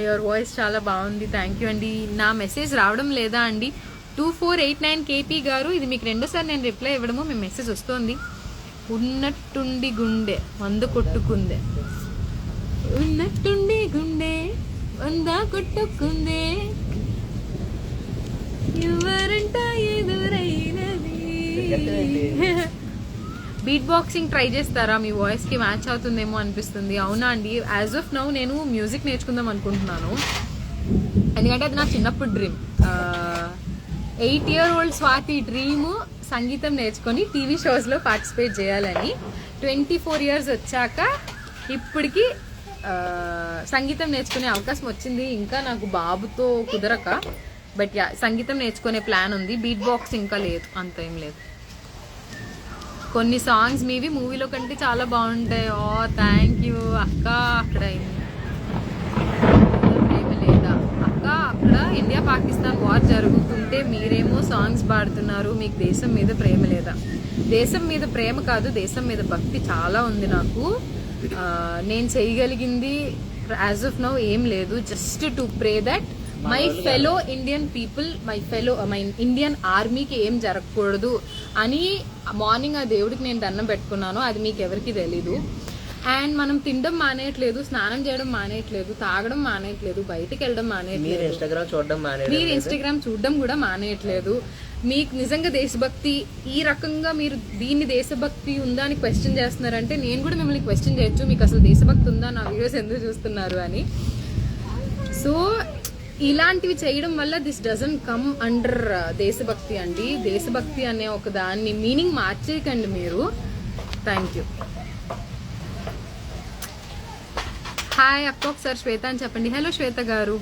యువర్ వాయిస్ చాలా బాగుంది, థ్యాంక్ యూ అండి. నా మెసేజ్ రావడం లేదా అండి? 2489 కేపీ గారు, ఇది మీకు రెండోసారి నేను రిప్లై ఇవ్వడము. మీ మెసేజ్ వస్తుంది. ఉన్నట్టుండి గుండె 100 కొట్టుకుందే, ఉన్నట్టుండి గుండె 100 కొట్టుకుందే, ఎవరంట ఎదురైనది. బీట్ బాక్సింగ్ ట్రై చేస్తారా? మీ వాయిస్కి మ్యాచ్ అవుతుందేమో అనిపిస్తుంది. అవునా అండి, యాజ్ ఆఫ్ నౌ నేను మ్యూజిక్ నేర్చుకుందాం అనుకుంటున్నాను. ఎందుకంటే అది నా చిన్నప్పుడు dream. 8 year old Swathi dream సంగీతం నేర్చుకొని టీవీ షోస్లో పార్టిసిపేట్ చేయాలని. 24 years వచ్చాక ఇప్పటికి సంగీతం నేర్చుకునే అవకాశం వచ్చింది. ఇంకా నాకు బాబుతో కుదరక, బట్ యా సంగీతం నేర్చుకునే ప్లాన్ ఉంది. బీట్ బాక్స్ ఇంకా లేదు, అంత ఏం లేదు. కొన్ని సాంగ్స్ మీవి మూవీలో కంటే చాలా బాగుంటాయి. ఓ థ్యాంక్ యూ అక్క. అక్కడ ప్రేమ లేదా అక్క? అక్కడ ఇండియా పాకిస్తాన్ వార్ జరుగుతుంటే మీరేమో సాంగ్స్ పాడుతున్నారు. మీకు దేశం మీద ప్రేమ లేదా? దేశం మీద ప్రేమ కాదు, దేశం మీద భక్తి చాలా ఉంది నాకు. నేను చేయగలిగింది యాజ్ ఆఫ్ నౌ ఏం లేదు. Just to pray that my fellow Indian people, my Indian ఆర్మీకి ఏం జరగకూడదు అని మార్నింగ్ ఆ దేవుడికి నేను దండం పెట్టుకున్నాను. అది మీకు ఎవరికి తెలీదు. అండ్ మనం తినడం మానేయట్లేదు, స్నానం చేయడం మానేయట్లేదు, తాగడం మానేయట్లేదు, బయటికి వెళ్ళడం మానేయట్లేదు, మీరు ఇన్స్టాగ్రామ్ చూడడం కూడా మానేయట్లేదు. మీకు నిజంగా దేశభక్తి ఈ రకంగా మీరు దీన్ని దేశభక్తి ఉందా అని క్వశ్చన్ చేస్తున్నారంటే నేను కూడా మిమ్మల్ని క్వశ్చన్ చేయొచ్చు, మీకు అసలు దేశభక్తి ఉందా, నా వీడియోస్ ఎందుకు చూస్తున్నారు అని. సో ఇలాంటివి చేయడం వల్ల దిస్ డజంట్ కమ్ అండర్ దేశభక్తి అండి. దేశభక్తి అనే ఒక దాన్ని మీనింగ్ మార్చేయకండి మీరు. Thank you. హాయ్ అక్క, ఒకసారి శ్వేత అని చెప్పండి. హలో శ్వేత గారు.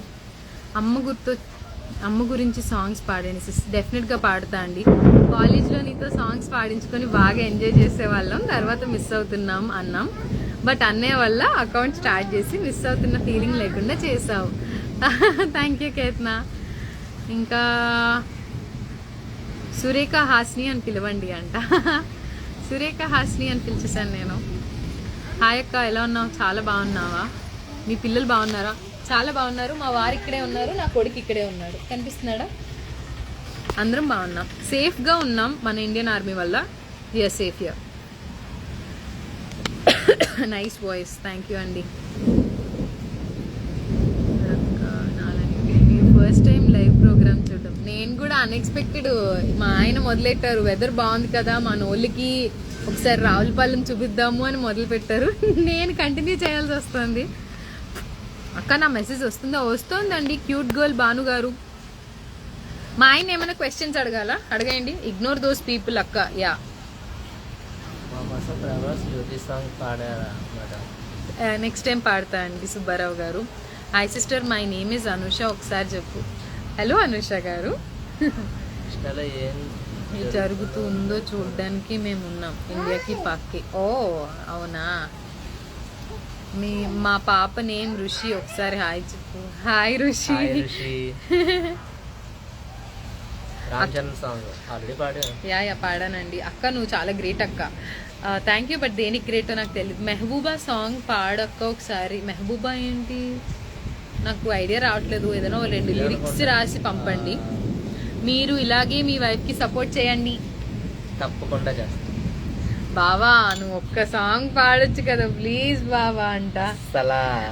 అమ్మ గురించి సాంగ్స్ పాడండి సిస్. డెఫినెట్గా పాడతా అండి. కాలేజ్లో నీతో సాంగ్స్ పాడించుకొని బాగా ఎంజాయ్ చేసేవాళ్ళం, తర్వాత మిస్ అవుతున్నాం అన్నాం. బట్ అన్నయ్య వల్ల అకౌంట్ స్టార్ట్ చేసి మిస్ అవుతున్న ఫీలింగ్ లేకుండా చేసావు. Thank you Ketana. ఇంకా సురేఖ హాస్ని అని పిలవండి అంట. సురేఖ హాస్ని అని పిలిచేసాను నేను. హాయ్ అక్క, ఎలా ఉన్నావు? చాలా బాగున్నావా? మీ పిల్లలు బాగున్నారా? చాలా బాగున్నారు. మా వారు ఇక్కడే ఉన్నారు, నా కొడుకు ఇక్కడే ఉన్నాడు. కనిపిస్తున్నాడా? అందరం బాగున్నాం, సేఫ్గా ఉన్నాం మన ఇండియన్ ఆర్మీ వల్ల. You're safe here. Nice voice, thank you అండి. ఫస్ట్ టైం లైవ్ ప్రోగ్రామ్ చూడడం. నేను కూడా అన్ఎక్స్పెక్టెడ్. మా ఆయన మొదలెట్టారు, వెదర్ బాగుంది కదా మా నోళ్ళకి ఒకసారి రావులపాలెం చూపిద్దాము అని మొదలు పెట్టారు. నేను కంటిన్యూ చేయాల్సి వస్తుంది. అక్క నా మెసేజ్ వస్తుందా? వస్తుందండి. క్యూట్ గర్ల్ భాను గారు. మా ఆయన ఏమైనా క్వశ్చన్స్ అడగండి. ఇగ్నోర్ దోస్ పీపుల్ అక్క. యా నెక్స్ట్ టైం పాడతా అండి. సుబ్బారావు గారు. Hi sister, my name is Anusha. ఒకసారి చెప్పు. హలో అనుష గారు. ఇన్స్టాలో ఏం జరుగుతుందో చూడడానికి మేము ఉన్నాం, ఇండియాకి పాక్కి. ఓ అవునా, మా పాప నేమ్ ఋషి, ఒకసారి హాయ్ చెప్పు. Hi Rishi. Ramachandra song already పాడా. యా పాడానండి. అక్క నువ్వు చాలా గ్రేట్ అక్క. Thank you. బట్ దేనికి గ్రేటో నాకు తెలియదు. మెహబూబా సాంగ్ పాడక్క ఒకసారి. మెహబూబా ఏంటి నాకు ఐడియా రావట్లేదు. ఏదైనా 2 లిరిక్స్ రాసి పంపండి. మీరు ఇలాగే మీ వైఫ్కి సపోర్ట్ చేయండి. తప్పకుండా చేస్తాను. బావా నువ్వు ఒక్క సాంగ్ పాడొచ్చు కదా ప్లీజ్ బావా అంట.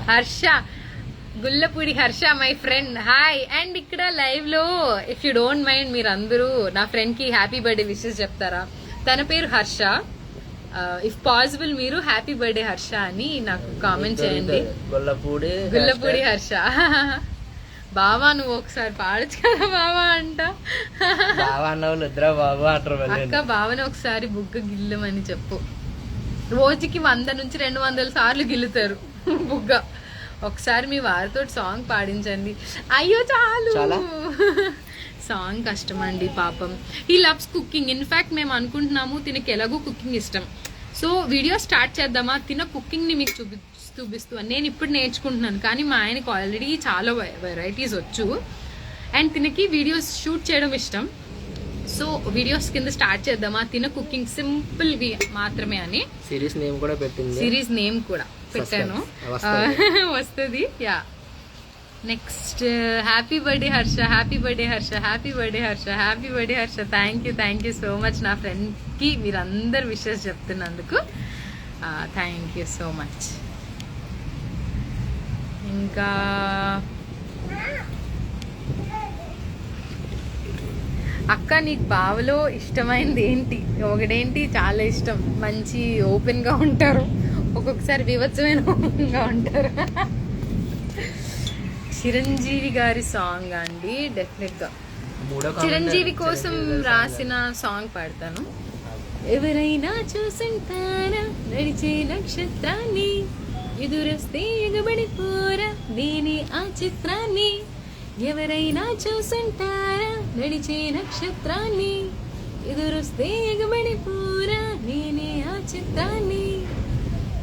Harsha, Gullapudi Harsha my friend, hi. And ఇక్కడ లైవ్ లో ఇఫ్ యూ డోంట్ మైండ్ మీరు అందరూ నా ఫ్రెండ్ కి హ్యాపీ బర్త్డే విషెస్ చెప్తారా? తన పేరు హర్ష. ఇఫ్ పాసిబుల్ మీరు హ్యాపీ బర్త్డే హర్ష అని నాకు కామెంట్ చేయండి. గుల్లపూడి హర్ష. బావా నువ్వు ఒకసారి పాడచ్చు కదా బావా అంట. అక్క బావని ఒకసారి బుగ్గ గిల్లమని చెప్పు. రోజుకి 100 నుంచి 200 సార్లు గిల్లుతారు బుగ్గ. ఒకసారి మీ వారితో సాంగ్ పాడించండి. అయ్యో చాలు. సాంగ్ కష్టం అండి పాపం. ఈ లవ్స్ కుకింగ్. ఇన్ఫాక్ట్ మేము అనుకుంటున్నాము తినకి ఎలాగో కుకింగ్ ఇష్టం, సో వీడియో స్టార్ట్ చేద్దామా తిన కుకింగ్ ని మీకు చూపిస్తూ. నేను ఇప్పుడు నేర్చుకుంటున్నాను, కానీ మా ఆయనకి ఆల్రెడీ చాలా వెరైటీస్ వచ్చు. అండ్ తినకి వీడియోస్ షూట్ చేయడం ఇష్టం, సో వీడియోస్ కింద స్టార్ట్ చేద్దామా తిన కుకింగ్ సింపుల్ వి మాత్రమే అని. సిరీస్ నేమ్ కూడా పెట్టింది. సిరీస్ నేమ్ కూడా పెట్టాను, వస్తుంది. Yeah next happy birthday Harsha, happy birthday Harsha, happy birthday Harsha, happy birthday Harsha. Thank you so much నా ఫ్రెండ్కి మీరందరు విషెస్ చెప్తున్నందుకు. Thank you so much. ఇంకా అక్క నీకు బావలో ఇష్టమైనది ఏంటి? ఒకటేంటి చాలా ఇష్టం, మంచి ఓపెన్ గా ఉంటారు, ఒక్కొక్కసారి వివత్సమైనగా ఉంటారు. చిరంజీవి గారి సాంగ్ అండి, డెఫినెట్ గా చిరంజీవి కోసం రాసిన సాంగ్ పాడతాను. ఎవరైనా చూసుంటారా నడిచే నక్షత్రాన్ని, ఎదురొస్తే ఎగబడిపోరా దీని ఆ చిత్రాన్ని. ఎవరైనా చూసుంటారా నడిచే నక్షత్రాన్ని, ఎదురొస్తే ఎగబడిపోరా నేనే ఆ చిత్రాన్ని.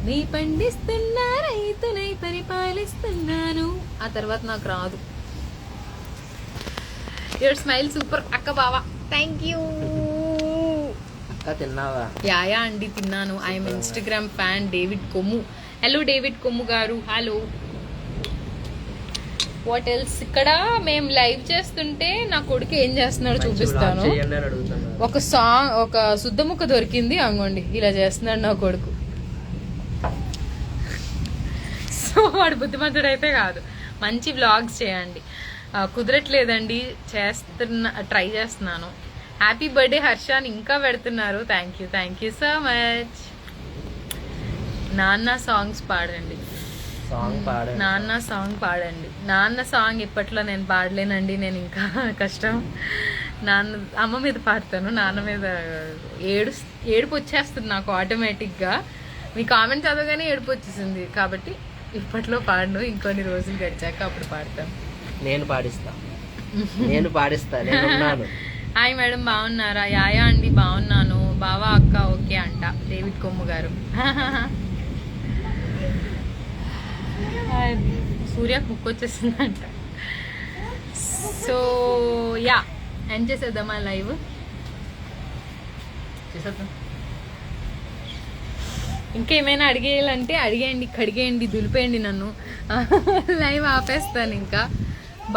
నీ పండిస్తున్నా రైతునై పరిపాలిస్తున్నాను. ఆ తర్వాత నాకు రాదు. యువర్ స్మైల్ సూపర్ అక్క బావా. Thank you. తిన్నావా? యా అండి తిన్నాను. I'm Instagram fan David Kommu. Hello David Kommu garu, hello. What else? ఇక్కడ మేము లైవ్ చేస్తుంటే నా కొడుకు ఏం చేస్తున్నాడు చూపిస్తాను. ఒక సాంగ్, ఒక శుద్ధముక్క దొరికింది, అంగోండి ఇలా చేస్తున్నాడు నా కొడుకు. సో వాడు బుద్ధిమంతుడు అయితే కాదు. మంచి వ్లాగ్స్ చేయండి. కుదరట్లేదండి, ట్రై చేస్తున్నాను. హ్యాపీ బర్త్డే హర్ష అని ఇంకా పెడుతున్నారు. Thank you so much. నాన్న సాంగ్స్ పాడండి. నాన్న సాంగ్ పాడండి. నాన్న సాంగ్ ఇప్పట్లో నేను పాడలేనండి, నేను ఇంకా కష్టం. అమ్మ మీద పాడతాను, నాన్న మీద ఏడుపు వచ్చేస్తుంది నాకు ఆటోమేటిక్గా. మీ కామెంట్ చదవగానే ఏడుపు వచ్చేసింది, కాబట్టి ఇప్పట్లో పాడను. ఇంకొన్ని రోజులు గడిచాక అప్పుడు పాడతాను. నేను పాడిస్తా. హాయ్ మేడం బాగున్నారా? యాయా అండి బాగున్నాను. బావా అక్క ఓకే అంట డేవిడ్ కొమ్ము గారు. సూర్యకు బుక్ వచ్చేసిందంట. సో యా ఎండ్ చేసేద్దామా లైవ్? చేసేద్దాం. ఇంకేమైనా అడిగేయాలంటే అడిగేయండి, కడిగేయండి, దులిపేయండి నన్ను. లైవ్ ఆపేస్తాను ఇంకా.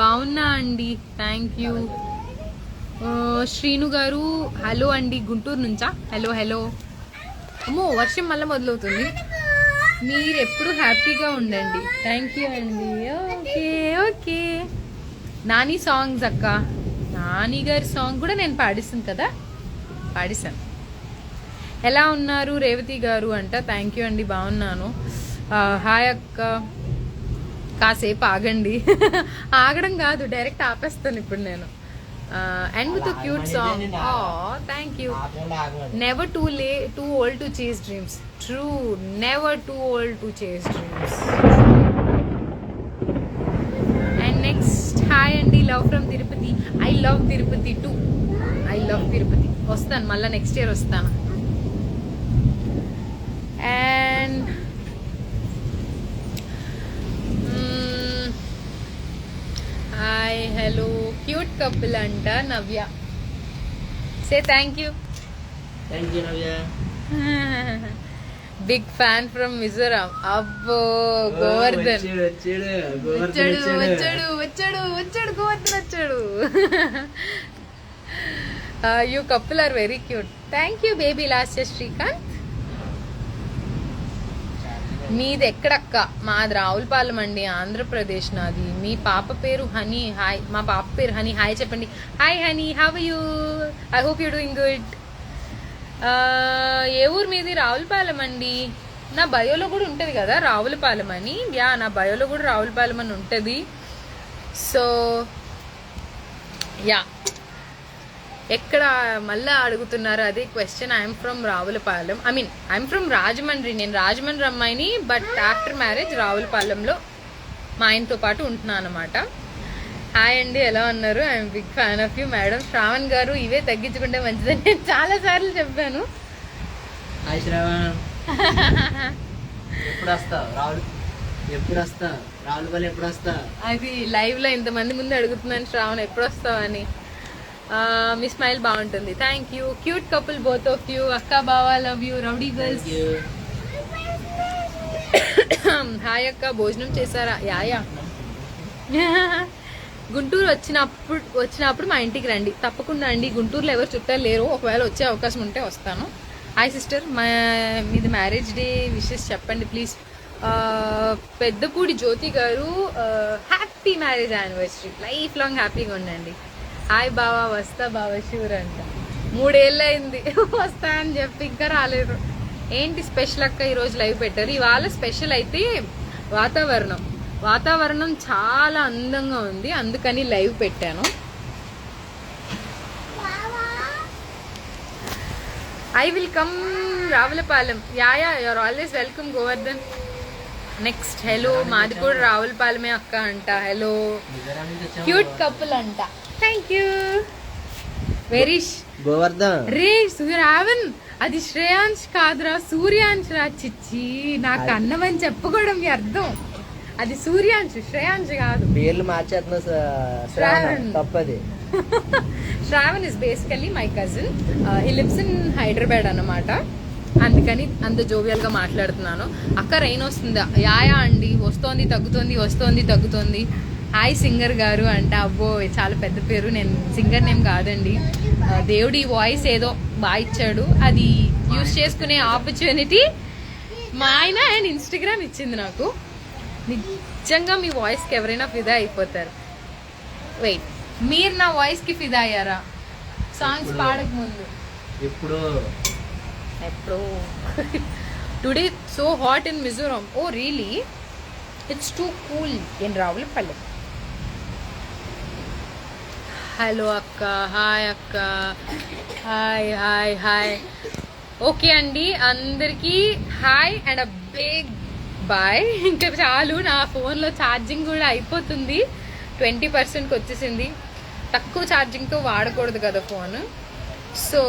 బాగున్నా అండి, థ్యాంక్ యూ. శ్రీను గారు హలో అండి, గుంటూరు నుంచా? హలో. అమ్మో వర్షం మళ్ళీ మొదలవుతుంది. మీరు ఎప్పుడు హ్యాపీగా ఉండండి. థ్యాంక్ యూ అండి. ఓకే. నాని సాంగ్స్ అక్క, నాని గారి సాంగ్ కూడా నేను పాడిస్తాను. ఎలా ఉన్నారు రేవతి గారు అంట. థ్యాంక్ యూ అండి, బాగున్నాను. హాయ్ అక్క, కాసేపు ఆగండి. ఆగడం కాదు, డైరెక్ట్ ఆపేస్తాను ఇప్పుడు నేను. And with cute song. Thank you. Never too old to chase dreams. True, never too old to chase dreams. And next, hi అండి, love from Tirupati. I love Tirupati too. I love Tirupati. వస్తాను మళ్ళీ నెక్స్ట్ ఇయర్ వస్తాను. And hi hello cute couple అంట Navya. Say thank you. Thank you Navya. Big fan from Mizoram. అబ్బో గోవర్ధన్ వచ్చాడు వచ్చాడు వచ్చాడు వచ్చాడు గోవర్ధన్ వచ్చాడు. You couple are very cute. Thank you baby last Srikanth. మీది ఎక్కడక్క? మాది రావులపాలెం అండి, ఆంధ్రప్రదేశ్ నాది. మీ పాప పేరు హనీ. హాయ్. మా పాప పేరు హనీ. హాయ్ చెప్పండి. Hi Honey, how are you? I hope you doing good. ఏ ఊరు మీది? రావులపాలెం అండి. నా బయోలో కూడా ఉంటుంది కదా రావులపాలెం అని. యా, నా బయోలో కూడా రావులపాలెం అని ఉంటుంది. సో యా, ఎక్కడ మళ్ళీ అడుగుతున్నారు అదే question. I'm from Ravulapalem. I'm from Rajahmundry. నేను రాజమండ్రి అమ్మాయిని, బట్ ఆఫ్టర్ మ్యారేజ్ రావులపాలెంలో మా ఆయనతో పాటు ఉంటున్నాను అనమాట. హాయ్ అండి, ఎలా ఉన్నారు? I'm big fan of you madam. Shravan గారు ఇవే తగ్గించుకుంటే మంచిదని నేను చాలా సార్లు చెప్పాను. హాయ్ శ్రావణ్. ఎప్పుడు వస్తావు రావులపల్లి? ఎప్పుడు వస్తావు? అది లైవ్ లో ఇంతమంది ముందు అడుగుతున్నాను శ్రావణ్ ఎప్పుడు వస్తావు అని. మీ స్మైల్ బాగుంటుంది. Thank you. Cute couple both of you. అక్క బావా love you. Rowdy girls. Hi అక్క, భోజనం చేశారా? యా. గుంటూరు వచ్చినప్పుడు మా ఇంటికి రండి తప్పకుండా అండి. గుంటూరులో ఎవరు చుట్టాలు లేరు, ఒకవేళ వచ్చే అవకాశం ఉంటే వస్తాను. హాయ్ సిస్టర్, మీది మ్యారేజ్ డే విషెస్ చెప్పండి ప్లీజ్. పెద్దపూడి జ్యోతి గారు, happy marriage anniversary, life long హ్యాపీగా ఉండండి. హాయ్ బావా, వస్తా బావా షూర్ అంట. 3 ఏళ్ళు అయింది వస్తా అని చెప్పి ఇంకా రాలేదు. ఏంటి స్పెషల్ అక్క ఈరోజు లైవ్ పెట్టారు? ఇవాళ స్పెషల్ అయితే వాతావరణం చాలా అందంగా ఉంది, అందుకని లైవ్ పెట్టాను. I will come Ravulapalem. Ya you're always welcome Govardhan. Next hello, మాది కూడా రావులపాలెమే అక్క అంట. హలో, క్యూట్ కపుల్ అంట. Thank you. వెరీ గోవర్ధన్ రే రావణ్, అది శ్రేయాంశ్ కాదురా, సూర్యాంశ్ రా. చిచ్చి, నాకు అన్నమని చెప్పుకోవడం మీ అర్థం. అది సూర్యాంశ్, శ్రేయాంశ్ కాదు. పేర్లు మార్చేస్తున్నా తప్పది. Shravan is basically my cousin. He lives in Hyderabad అన్నమాట, అందుకని అంత జోవియల్ గా మాట్లాడుతున్నాను. అక్క రెయిన్ వస్తుందా? యాయా అండి, వస్తోంది తగ్గుతోంది. హాయ్ సింగర్ గారు అంట. అబ్బో చాలా పెద్ద పేరు. నేను సింగర్ నేమ్ కాదండి. దేవుడి వాయిస్ ఏదో బాగా ఇచ్చాడు, అది యూజ్ చేసుకునే ఆపర్చునిటీ మా ఆయన అండ్ ఇన్స్టాగ్రామ్ ఇచ్చింది నాకు. నిజంగా మీ వాయిస్కి ఎవరైనా ఫిదా అయిపోతారు. వెయిట్, మీరు నా వాయిస్కి ఫిదా అయ్యారా? సాంగ్స్ పాడక ముందు ఎప్పుడు today so hot in Mizoram. Oh really? It's too cool in Ravulapalli. Hello అక్క. హాయ్ అక్క. హాయ్. ఓకే అండి, అందరికీ hi and a big bye. ఇంకా చాలు, నా ఫోన్లో ఛార్జింగ్ కూడా అయిపోతుంది. 20%కి వచ్చేసింది. తక్కువ ఛార్జింగ్తో వాడకూడదు కదా ఫోన్. సో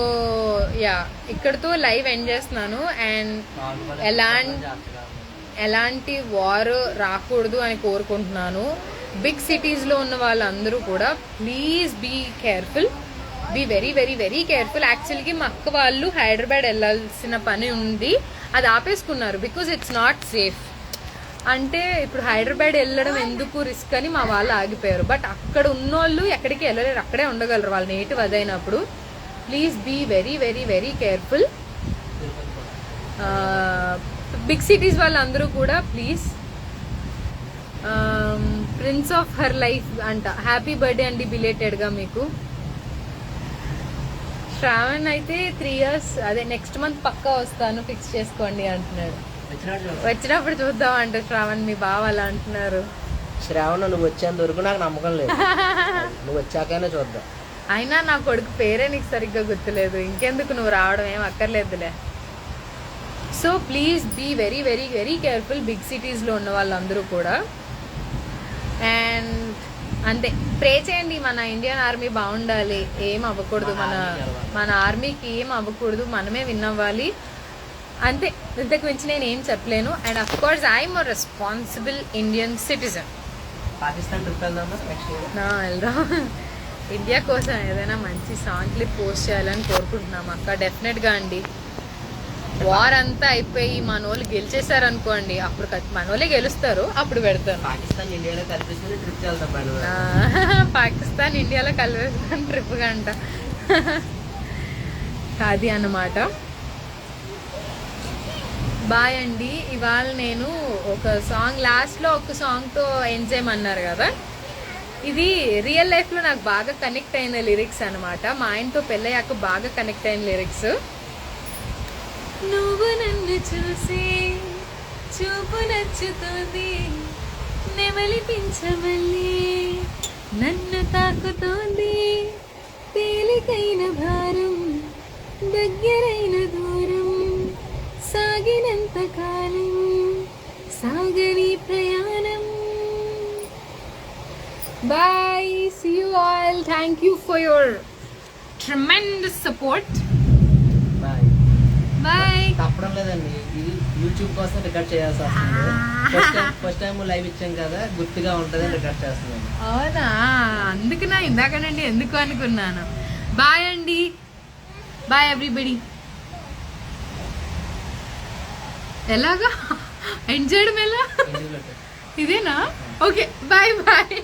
యా, ఇక్కడతో లైవ్ ఎండ్ చేస్తున్నాను. అండ్ ఎలాంటి వార్ రాకూడదు అని కోరుకుంటున్నాను. బిగ్ సిటీస్లో ఉన్న వాళ్ళందరూ కూడా please be careful, be very very very careful. యాక్చువల్గా మా అక్క వాళ్ళు హైదరాబాద్ వెళ్ళాల్సిన పని ఉంది, అది ఆపేసుకున్నారు బికాజ్ ఇట్స్ నాట్ సేఫ్. అంటే ఇప్పుడు హైదరాబాద్ వెళ్ళడం ఎందుకు రిస్క్ అని మా వాళ్ళు ఆగిపోయారు. బట్ అక్కడ ఉన్నోళ్ళు ఎక్కడికి వెళ్ళలేరు, అక్కడే ఉండగలరు వాళ్ళ నేటివ్ అదైనప్పుడు. Please be very very very careful. Big cities వాళ్ళందరూ కూడా please. Prince of her life అంట. హ్యాపీ బర్త్డే అండి బిలేటెడ్గా మీకు. శ్రావణ్ అయితే 3 years, అదే నెక్స్ట్ మంత్ పక్కా వస్తాను, ఫిక్స్ చేసుకోండి అంటున్నాడు. వచ్చినప్పుడు చూద్దాం అంటే శ్రావణ్ మీ బావ అలా అంటున్నారు. శ్రావణ్ నువ్వు వచ్చేంత వరకు నాకు నమ్మకం లేదు, నువ్వు వచ్చాకనే చూద్దాం. అయినా నా కొడుకు పేరే నీకు సరిగ్గా గుర్తులేదు, ఇంకెందుకు నువ్వు రావడం, ఏం అక్కర్లేదులే. So please be very very very careful big సిటీస్లో ఉన్న వాళ్ళందరూ కూడా. అండ్ అంతే ప్రే చేయండి మన ఇండియన్ ఆర్మీ బాగుండాలి, ఏం అవ్వకూడదు, మన ఆర్మీకి ఏం అవ్వకూడదు, మనమే విన్ అవ్వాలి అంతే. ఇంతకు మించి నేను ఏం చెప్పలేను. And of course I'm a responsible Indian citizen. Pakistan trip వెళ్దామా నెక్స్ట్ ఇయర్? వెళ్దాం. ఇండియా కోసం ఏదైనా మంచి సాంగ్ క్లిప్ పోస్ట్ చేయాలని కోరుకుంటున్నాం అక్క. డెఫినెట్గా అండి. వార్ అంతా అయిపోయి మన వాళ్ళు గెలిచేశారనుకోండి, అప్పుడు మన వాళ్ళే గెలుస్తారు, అప్పుడు పెడతాను. పాకిస్తాన్ ఇండియాలో కలిపేసి ట్రిప్ వెళ్దాం. పాకిస్తాన్ ఇండియాలో కలిపేస్తాను ట్రిప్ గంట. అది అన్నమాట. బాయ్ అండి. ఇవాళ నేను ఒక సాంగ్ లాస్ట్లో ఒక సాంగ్తో ఎండ్ చేయమన్నారు కదా, ఇది రియల్ లైఫ్లో నాకు బాగా కనెక్ట్ అయిన లిరిక్స్ అనమాట. మా ఆయనతో పెళ్ళయ్యాక బాగా కనెక్ట్ అయిన లిరిక్స్. నువ్వు నన్ను చూసి చూపు నచ్చుతోంది, నెమలిపించమల్లి నన్ను తాకుతోంది, తేలికైన భారం దగ్గరైన దూరం, సాగినంత కాలం సాగని ప్రయాణం. Bye. See you all. Thank you for your tremendous support. Bye. Bye. తప్పడం లేదండి, ఇది యూట్యూబ్ కోసం రికార్డ్ చేయాల్సి వస్తుంది. ఫస్ట్ టైం లైవ్ ఇచ్చాం కదా, గుర్తుగా ఉంటుందని రికార్డ్ చేస్తున్నాను. అవునా, అందుకనా ఇందాకనండి ఎందుకు అనుకున్నాను. బాయ్ అండి. Bye everybody. ఎలాగా ఎండ్ చేయడం ఎలా? ఇదేనా? Okay bye bye.